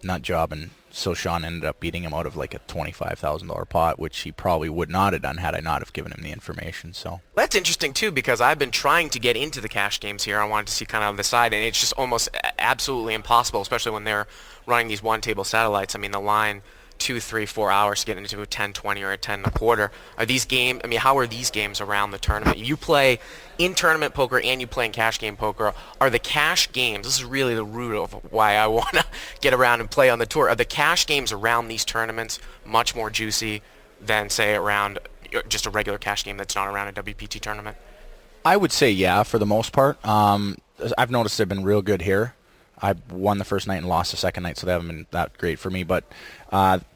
nut job, and so Sean ended up beating him out of like a $25,000 pot, which he probably would not have done had I not have given him the information. So that's interesting too, because I've been trying to get into the cash games here. I wanted to see kind of the side, and it's just almost absolutely impossible, especially when they're running these one-table satellites. I mean, the line 2, 3, 4 hours to get into a 10-20 or a 10-1/4. Are these games? I mean, how are these games around the tournament? You play in tournament poker and you play in cash game poker. Are the cash games? This is really the root of why I want to get around and play on the tour. Are the cash games around these tournaments much more juicy than, say, around just a regular cash game that's not around a WPT tournament? I would say yeah, for the most part. I've noticed they've been real good here. I won the first night and lost the second night, so they haven't been that great for me. But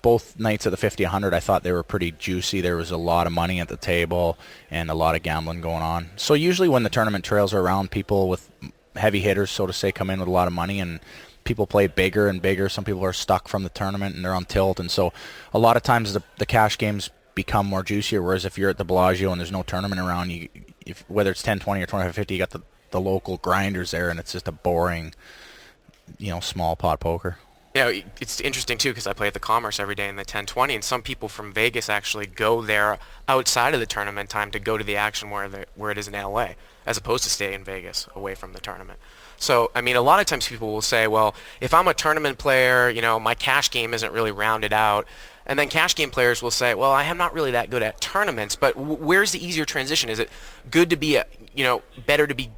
both nights at the 50-100, I thought they were pretty juicy. There was a lot of money at the table and a lot of gambling going on. So usually when the tournament trails are around, people with heavy hitters, so to say, come in with a lot of money, and people play bigger and bigger. Some people are stuck from the tournament and they're on tilt, and so a lot of times the cash games become more juicier, whereas if you're at the Bellagio and there's no tournament around, whether it's 10, 20, or 25, 50, you got the local grinders there, and it's just a boring, small pot poker. Yeah, it's interesting too because I play at the Commerce every day in the 10-20, and some people from Vegas actually go there outside of the tournament time to go to the action where it is in LA, as opposed to stay in Vegas away from the tournament. So, I mean, a lot of times people will say, well, if I'm a tournament player, my cash game isn't really rounded out. And then cash game players will say, well, I am not really that good at tournaments, but where's the easier transition? Is it good to be, better to be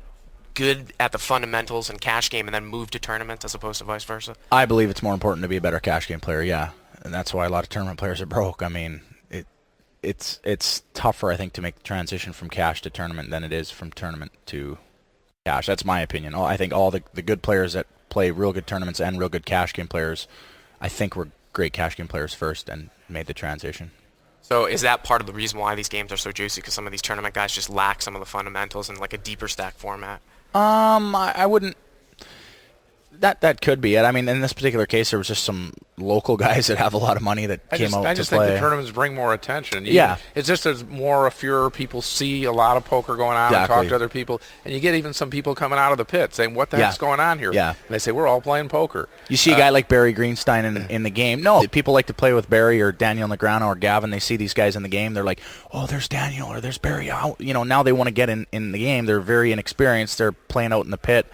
good at the fundamentals and cash game and then move to tournaments as opposed to vice versa? I believe it's more important to be a better cash game player, yeah. And that's why a lot of tournament players are broke. I mean, it's tougher, I think, to make the transition from cash to tournament than it is from tournament to cash. That's my opinion. I think all the good players that play real good tournaments and real good cash game players, I think were great cash game players first and made the transition. So is that part of the reason why these games are so juicy, because some of these tournament guys just lack some of the fundamentals in like a deeper stack format? I wouldn't. That could be it. I mean, in this particular case, there was just some local guys that have a lot of money that came out to play. I just think the tournaments bring more attention. Yeah. It's just there's more fewer people see a lot of poker going on and talk to other people. And you get even some people coming out of the pit saying, what the heck's going on here? Yeah. And they say, we're all playing poker. You see a guy like Barry Greenstein in the game. No, people like to play with Barry or Daniel Negreanu or Gavin. They see these guys in the game. They're like, oh, there's Daniel or there's Barry. Now they want to get in the game. They're very inexperienced. They're playing out in the pit.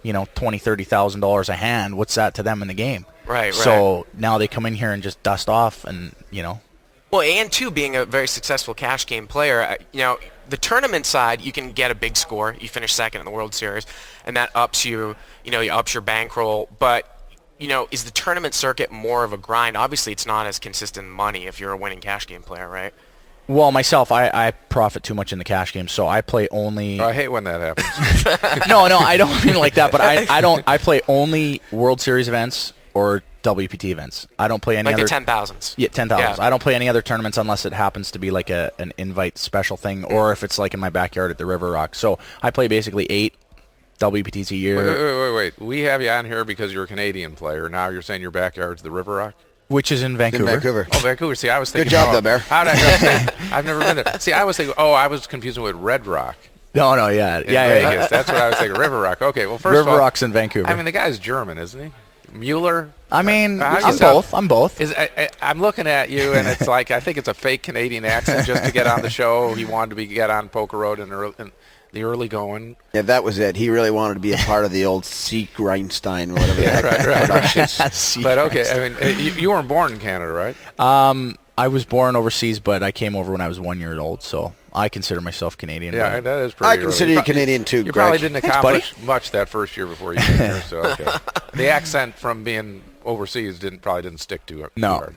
$20,000-$30,000 a hand. What's that to them in the game? Right. So now they come in here and just dust off, and Well, and too, being a very successful cash game player, the tournament side, you can get a big score. You finish second in the World Series, and that ups you ups your bankroll. But is the tournament circuit more of a grind? Obviously, it's not as consistent money if you're a winning cash game player, right? Well, myself, I profit too much in the cash game, so I play only. I hate when that happens. No, I don't mean like that, but I play only World Series events or WPT events. I don't play any other. Like the 10,000s. Yeah, 10,000s. Yeah. I don't play any other tournaments unless it happens to be like an invite special thing, or if it's like in my backyard at the River Rock. So I play basically 8 WPTs a year. Wait. We have you on here because you're a Canadian player. Now you're saying your backyard's the River Rock? Which is in Vancouver. Oh, Vancouver. See, I was thinking. Good job, though, Bear. How'd I go? I've never been there. See, I was thinking. Oh, I was confusing with Red Rock. No, yeah. Vegas. That's what I was thinking. River Rock. Okay, well, first River of all, Rock's in Vancouver. I mean, the guy's German, isn't he? Mueller. I mean, I'm both. I'm looking at you, and it's like I think it's a fake Canadian accent just to get on the show. He wanted to get on PokerRoad in the early going. Yeah, that was it. He really wanted to be a part of the old Seek Reinstein, whatever the heck productions. But okay, I mean, you weren't born in Canada, right? I was born overseas, but I came over when I was 1 year old, so I consider myself Canadian. Yeah, that is pretty I consider you Canadian too, You Greg. probably didn't accomplish much that first year before you came here, so okay. The accent from being overseas probably didn't stick to it. No.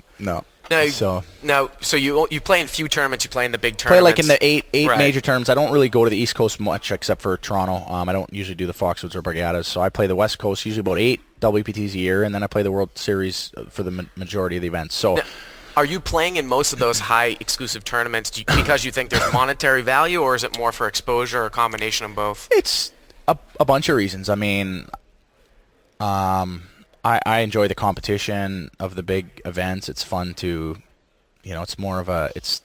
So you play in few tournaments. You play in the big play tournaments. like in the eight Right. major tournaments. I don't really go to the East Coast much except for Toronto. I don't usually do the Foxwoods or Bargattas. So I play the West Coast usually about 8 WPTs a year, and then I play the World Series for the majority of the events. So. Now, are you playing in most of those high exclusive tournaments because you think there's monetary value, or is it more for exposure, or a combination of both? It's a bunch of reasons. I mean, I enjoy the competition of the big events. It's fun to, it's more of it's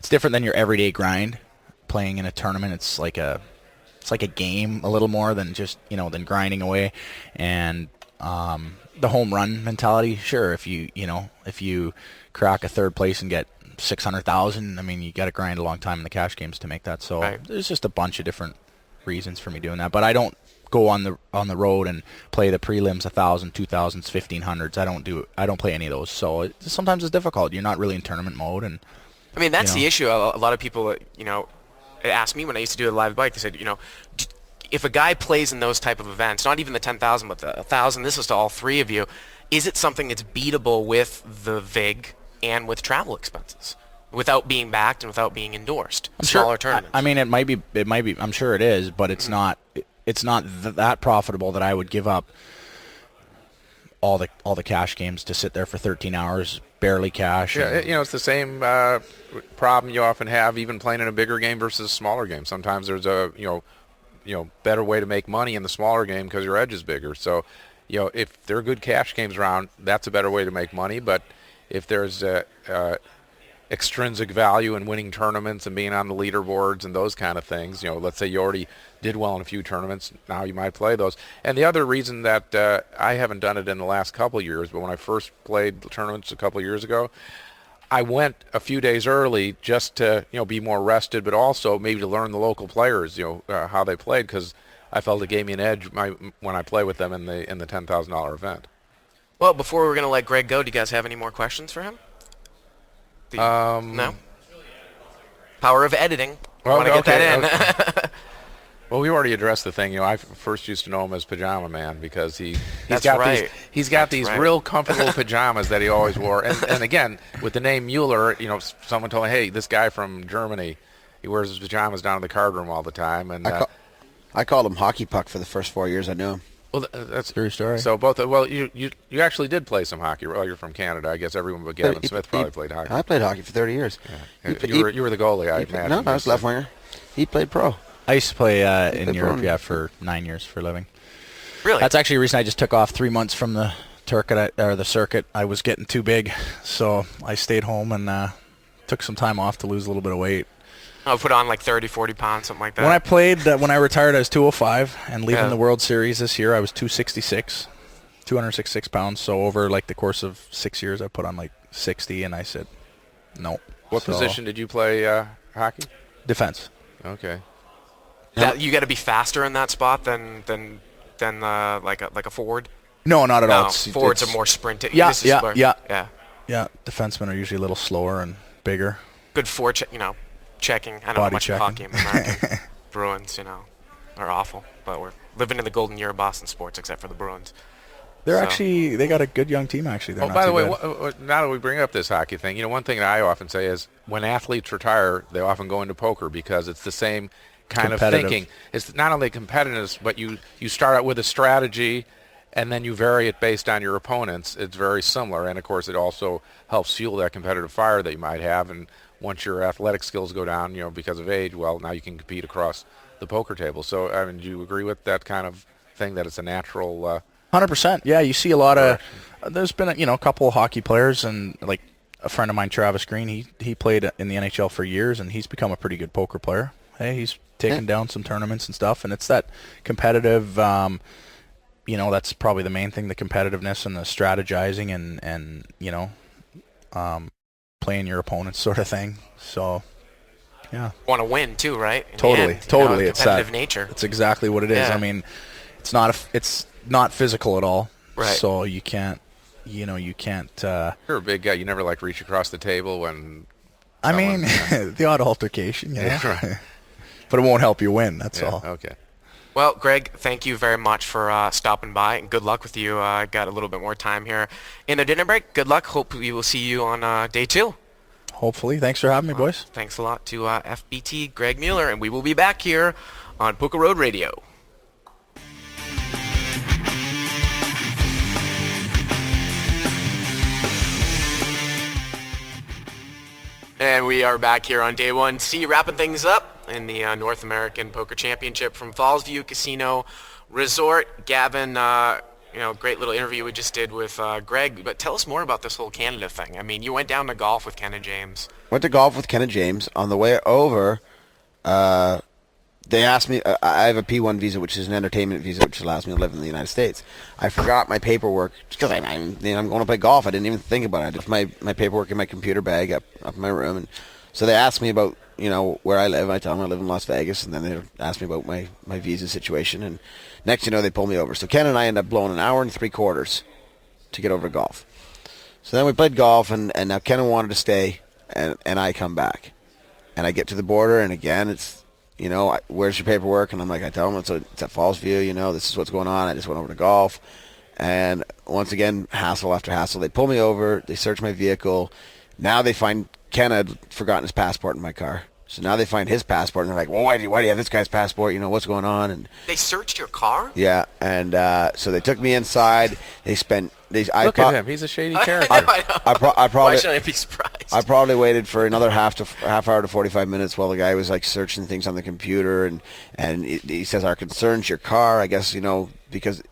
different than your everyday grind. Playing in a tournament, it's like a game a little more than just, than grinding away. And the home run mentality, sure, if you crack a third place and get 600,000, I mean, you got to grind a long time in the cash games to make that. So There's just a bunch of different reasons for me doing that. But I don't go on the road and play the prelims 1,000, 2,000s, 1,500s. I don't play any of those. So sometimes it's difficult. You're not really in tournament mode. And I mean, that's the issue. A lot of people, asked me when I used to do the live bike. They said, if a guy plays in those type of events, not even the 10,000, but the 1,000, this is to all three of you, is it something that's beatable with the VIG and with travel expenses, without being backed and without being endorsed? Smaller tournaments. I mean, it might be. I'm sure it is, but it's not. It's not that profitable that I would give up all the cash games to sit there for 13 hours, barely cash. Yeah, it's the same problem you often have even playing in a bigger game versus a smaller game. Sometimes there's a better way to make money in the smaller game because your edge is bigger. So, if there are good cash games around, that's a better way to make money. But if there's extrinsic value in winning tournaments and being on the leaderboards and those kind of things, let's say you already did well in a few tournaments, now you might play those. And the other reason that I haven't done it in the last couple of years, but when I first played tournaments a couple of years ago, I went a few days early just to be more rested, but also maybe to learn the local players, how they played, because I felt it gave me an edge when I play with them in the $10,000 event. Well, before we're going to let Greg go, do you guys have any more questions for him? No? Power of editing. I want to get that in. Okay. Well, we already addressed the thing. I first used to know him as Pajama Man because he's got these real comfortable pajamas that he always wore. And again, with the name Mueller, someone told me, hey, this guy from Germany, he wears his pajamas down in the card room all the time. And I called him Hockey Puck for the first 4 years I knew him. Well, that's true story. So you actually did play some hockey. Well, you're from Canada. I guess everyone but Gavin Smith probably played hockey. I played hockey for 30 years. Yeah. You were the goalie, I imagine. No, I was left winger. He played pro. I used to play in Europe, for 9 years for a living. Really? That's actually the reason I just took off 3 months from the circuit. I was getting too big, so I stayed home and took some time off to lose a little bit of weight. Oh, put on like 30, 40 pounds, something like that. When I played, when I retired, I was 205, and leaving the World Series this year, I was 266 pounds. So over like the course of 6 years, I put on like 60, and I said, no. What position did you play hockey? Defense. Okay. You got to be faster in that spot than like a forward. No, not at all. Forwards are more sprinting. Yeah. Defensemen are usually a little slower and bigger. Good checking. I don't know much of hockey in American. Bruins, are awful, but we're living in the golden year of Boston sports, except for the Bruins. They got a good young team actually. They're by the way, now that we bring up this hockey thing, one thing that I often say is when athletes retire, they often go into poker because it's the same kind of thinking. It's not only competitiveness, but you start out with a strategy and then you vary it based on your opponents. It's very similar, and of course it also helps fuel that competitive fire that you might have. And once your athletic skills go down, because of age, well, now you can compete across the poker table. So, do you agree with that kind of thing, that it's a natural 100%. Yeah, you see a lot of there's been a couple of hockey players, and like a friend of mine, Travis Green, he played in the NHL for years, and he's become a pretty good poker player. Hey, he's taken down some tournaments and stuff, and it's that competitive that's probably the main thing, the competitiveness and the strategizing and playing your opponents sort of thing. So, yeah. Want to win too, right? Totally. It's competitive nature. It's exactly what it is. Yeah. I mean, it's not physical at all. Right. So you can't. You're a big guy. You never reach across the table when. The odd altercation. Yeah. Right. But it won't help you win. That's all. Okay. Well, Greg, thank you very much for stopping by, and good luck with you. Got a little bit more time here in the dinner break. Good luck. Hope we will see you on day 2. Hopefully. Thanks for having me, boys. Thanks a lot to FBT Greg Mueller, and we will be back here on PokerRoad Radio. And we are back here on day 1. See you wrapping things up in the North American Poker Championship from Fallsview Casino Resort. Gavin, great little interview we just did with Greg. But tell us more about this whole Canada thing. I mean, you went down to golf with Ken and James. Went to golf with Ken and James. On the way over, they asked me, I have a P1 visa, which is an entertainment visa, which allows me to live in the United States. I forgot my paperwork because I'm going to play golf. I didn't even think about it. I just my paperwork in my computer bag up in my room. And so they asked me about, where I live. I tell them I live in Las Vegas, and then they asked me about my visa situation. And next, they pull me over. So Ken and I end up blowing an hour and 3/4 to get over to golf. So then we played golf, and now Ken wanted to stay, and I come back. And I get to the border, and again, it's, where's your paperwork? And I'm like, I tell them it's at Fallsview, this is what's going on. I just went over to golf. And once again, hassle after hassle. They pull me over. They search my vehicle. Now they find Ken had forgotten his passport in my car. So now they find his passport, and they're like, well, why do you have this guy's passport? You know, what's going on? And they searched your car? Yeah, and so they took me inside. They spent... Look at him. He's a shady character. I probably... Why should I be surprised? I probably waited for another half hour to 45 minutes while the guy was like searching things on the computer, and he says, our concern's your car. I guess, you know, because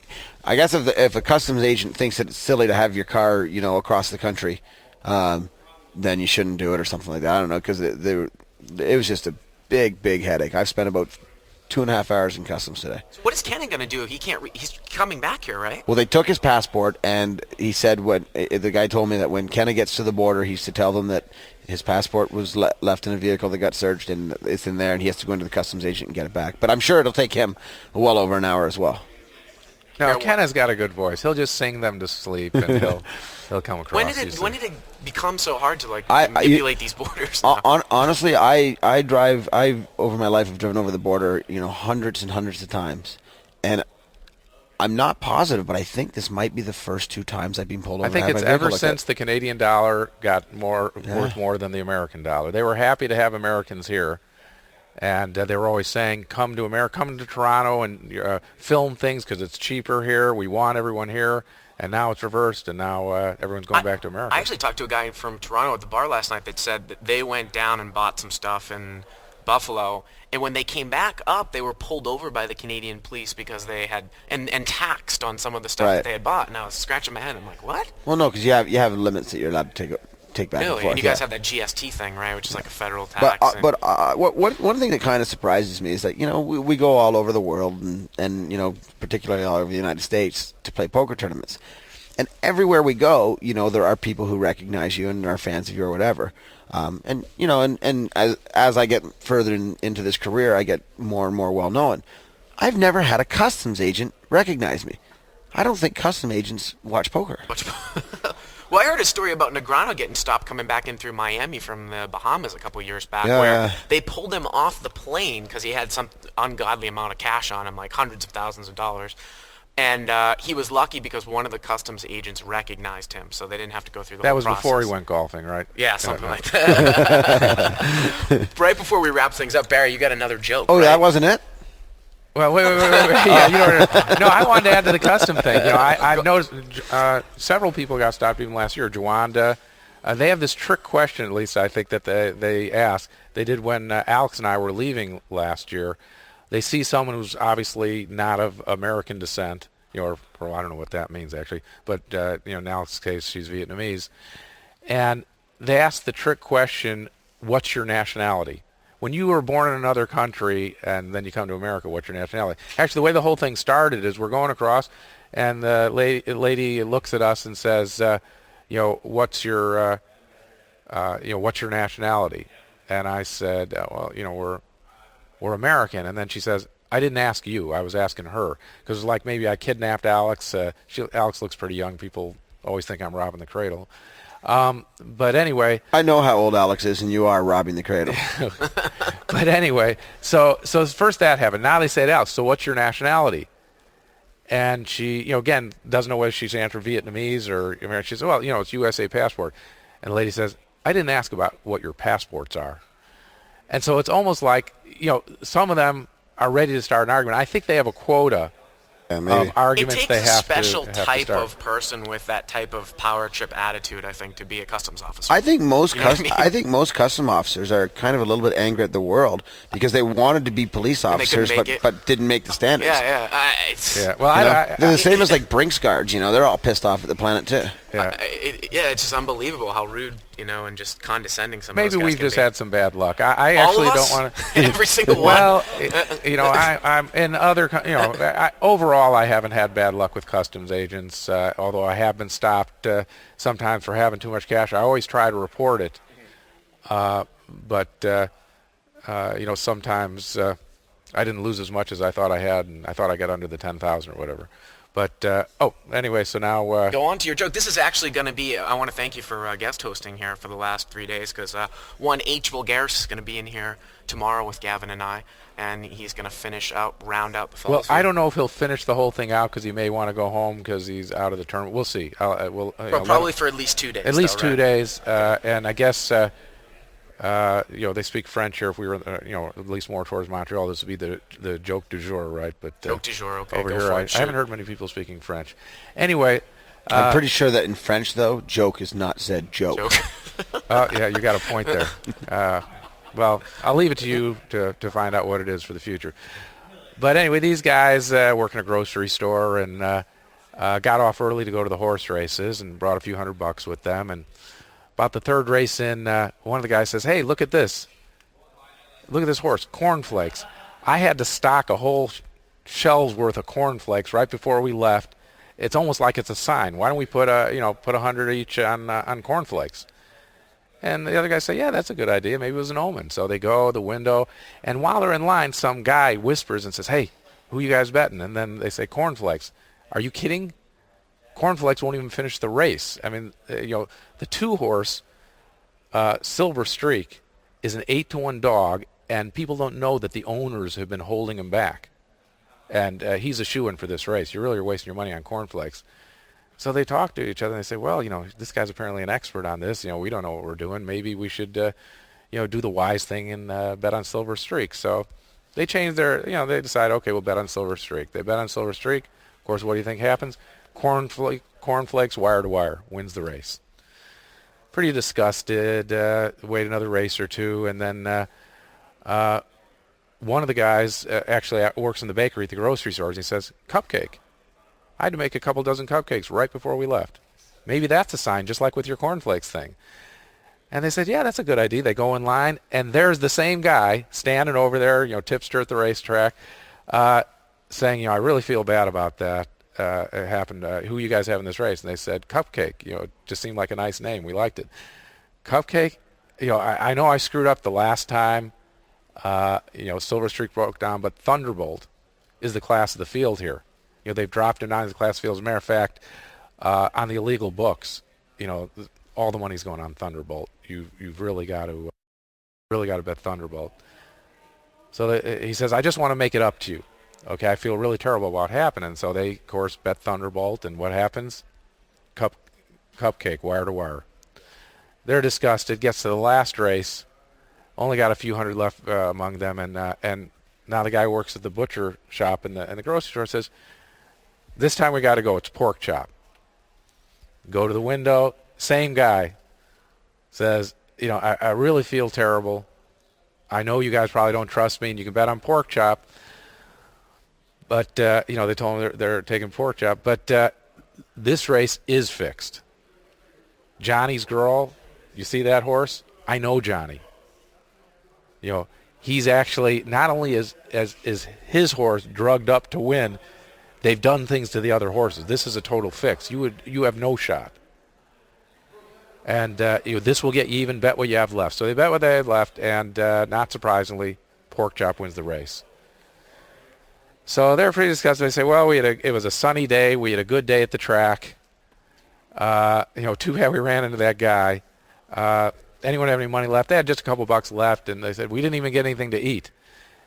I guess if a customs agent thinks that it's silly to have your car, you know, across the country, then you shouldn't do it or something like that. I don't know, because it was just a big headache. I've spent about 2.5 hours in customs today. So what is Kennan going to do? He can't. He's coming back here, right? Well, they took his passport, and he said the guy told me that when Kennan gets to the border, he's to tell them that his passport was left in a vehicle that got searched, and it's in there, and he has to go into the customs agent and get it back. But I'm sure it'll take him well over an hour as well. No, Kennan's got a good voice. He'll just sing them to sleep, and he'll come across. When did it become so hard to manipulate these borders? Honestly, I over my life have driven over the border, you know, hundreds and hundreds of times, and I'm not positive, but I think this might be the first 2 times I've been pulled over. I think it's ever since the Canadian dollar got worth more than the American dollar. They were happy to have Americans here. And they were always saying, come to America, come to Toronto and film things because it's cheaper here. We want everyone here. And now it's reversed, and now everyone's going back to America. I actually talked to a guy from Toronto at the bar last night that said that they went down and bought some stuff in Buffalo. And when they came back up, they were pulled over by the Canadian police because they had and taxed on some of the stuff that they had bought. And I was scratching my head. I'm like, what? Well, no, because you have limits that you're allowed to take back and forth. And you guys have that GST thing, right, which is like a federal tax. But one thing that kind of surprises me is that, you know, we go all over the world and you know, particularly all over the United States to play poker tournaments. And everywhere we go, you know, there are people who recognize you and are fans of you or whatever. And you know, and as I get further into this career, I get more and more well known. I've never had a customs agent recognize me. I don't think custom agents watch poker. Well, I heard a story about Negreanu getting stopped coming back in through Miami from the Bahamas a couple years back, where they pulled him off the plane because he had some ungodly amount of cash on him, like hundreds of thousands of dollars. And he was lucky because one of the customs agents recognized him, so they didn't have to go through the whole process. That was before he went golfing, right? Yeah, something like that. Right before we wrap things up, Barry, you got another joke. Oh, right? That wasn't it? Well, wait. Yeah, you know, no, I wanted to add to the custom thing. You know, I've noticed several people got stopped even last year. Jawanda, they have this trick question, at least I think, that they ask. They did when Alex and I were leaving last year. They see someone who's obviously not of American descent, you know, or I don't know what that means actually, but you know, in Alex's case, she's Vietnamese, and they ask the trick question, "What's your nationality?" When you were born in another country and then you come to America, what's your nationality? Actually, the way the whole thing started is we're going across, and the lady looks at us and says, you know, what's your nationality? And I said, well, you know, we're American. And then she says, I didn't ask you. I was asking her because like maybe I kidnapped Alex. Alex looks pretty young. People always think I'm robbing the cradle. But anyway, I know how old Alex is, and you are robbing the cradle. But anyway, so first that happened. Now they say, Alex, so what's your nationality? And she, you know, again, doesn't know whether she's answered Vietnamese or American. She says, well, you know, it's USA passport. And the lady says, I didn't ask about what your passports are. And so it's almost like, you know, some of them are ready to start an argument. I think they have a quota of arguments they have to It takes a special type start. of person with that type of power trip attitude, I think, to be a customs officer. I think most I think most custom officers are kind of a little bit angry at the world because they wanted to be police officers but didn't make the standards. Well, they're the same as like Brinks guards. You know, they're all pissed off at the planet too. It's just unbelievable how rude, you know, and just condescending some of those guys Maybe we've just be. had some bad luck. I actually don't want to. Every single one. Well, you know, I'm in other, you know, overall I haven't had bad luck with customs agents. Although I have been stopped sometimes for having too much cash. I always try to report it, but you know, sometimes I didn't lose as much as I thought I had, and I thought I got under the 10,000 or whatever. But, anyway, so now... Go on to your joke. This is actually going to be... I want to thank you for guest hosting here for the last 3 days, because one H. Vulgaris is going to be in here tomorrow with Gavin and I, and he's going to round out the fellows. Well, I don't know if he'll finish the whole thing out, because he may want to go home because he's out of the tournament. We'll see. Probably for at least 2 days. At least 2 days, and I guess... they speak French here. If we were, at least more towards Montreal, this would be the joke du jour, right? But joke du jour, okay. Over here, I haven't heard many people speaking French. Anyway, I'm pretty sure that in French, though, joke is not said joke. Yeah, you got a point there. Well, I'll leave it to you to find out what it is for the future. But anyway, these guys work in a grocery store and got off early to go to the horse races and brought a few $100 with them. And about the third race in, one of the guys says, "Hey, look at this. Look at this horse, cornflakes. I had to stock a whole shell's worth of cornflakes right before we left. It's almost like it's a sign. Why don't we put 100 each on cornflakes?" And the other guys say, "Yeah, that's a good idea. Maybe it was an omen." So they go to the window, and while they're in line, some guy whispers and says, "Hey, who you guys betting?" And then they say, "Cornflakes." Are you kidding? Cornflakes won't even finish the race. I mean, the 2-horse Silver Streak is an 8-1 dog, and people don't know that the owners have been holding him back. And he's a shoo-in for this race. You really are wasting your money on cornflakes. So they talk to each other and they say, "Well, this guy's apparently an expert on this. We don't know what we're doing. Maybe we should, do the wise thing and bet on Silver Streak." So they change their, they decide, okay, we'll bet on Silver Streak. They bet on Silver Streak. Of course, what do you think happens? Cornflakes, wire to wire, wins the race. Pretty disgusted. Wait another race or two, and then one of the guys actually works in the bakery at the grocery stores. And he says, "Cupcake. I had to make a couple dozen cupcakes right before we left. Maybe that's a sign, just like with your cornflakes thing." And they said, "Yeah, that's a good idea." They go in line, and there's the same guy standing over there, tipster at the racetrack, saying, "I really feel bad about that. It happened. Who you guys have in this race?" And they said, "Cupcake." It just seemed like a nice name. We liked it. Cupcake. I know I screwed up the last time. Silver Streak broke down, but Thunderbolt is the class of the field here. They've dropped him down to the class of field. As a matter of fact, on the illegal books, all the money's going on Thunderbolt. You've really got to bet Thunderbolt. So he says, "I just want to make it up to you. Okay, I feel really terrible about what happened." And so they, of course, bet Thunderbolt, and what happens? Cupcake, wire to wire. They're disgusted. Gets to the last race, only got a few hundred left among them, and now the guy who works at the butcher shop in the grocery store says, "This time we got to go. It's pork chop." Go to the window. Same guy says, I really feel terrible. I know you guys probably don't trust me, and you can bet on pork chop. But, they told him they're taking pork chop. But this race is fixed. Johnny's girl, you see that horse? I know Johnny. He's actually, not only is his horse drugged up to win, they've done things to the other horses. This is a total fix. You have no shot. And this will get you even. Bet what you have left. So they bet what they have left, and not surprisingly, pork chop wins the race. So they're pretty disgusted. They say, "Well, it was a sunny day. We had a good day at the track. Too bad we ran into that guy. Anyone have any money left?" They had just a couple bucks left, and they said, "We didn't even get anything to eat."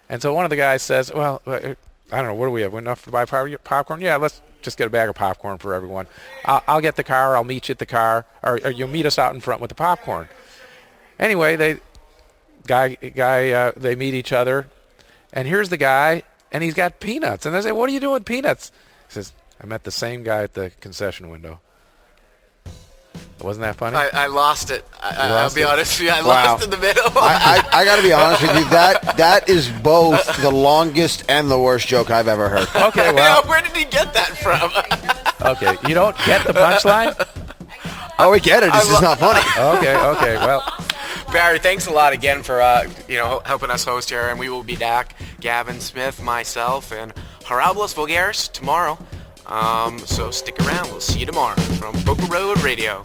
And so one of the guys says, "Well, I don't know, what do we have? Enough to buy popcorn? Yeah, let's just get a bag of popcorn for everyone. I'll get the car. I'll meet you at the car, or you'll meet us out in front with the popcorn." Anyway, they meet each other, and here's the guy, and he's got peanuts. And they say, "What are you doing with peanuts?" He says, "I met the same guy at the concession window." Wasn't that funny? I lost it. I'll be honest with you. I lost in the middle. I got to be honest with you. That is both the longest and the worst joke I've ever heard. Okay, well. Where did he get that from? Okay, you don't get the punchline? Oh, we get it. It's just not funny. Okay, well. Barry, thanks a lot again for helping us host here, and we will be back. Gavin Smith, myself, and Harablos Vulgaris tomorrow. So stick around. We'll see you tomorrow from PokerRoad Radio.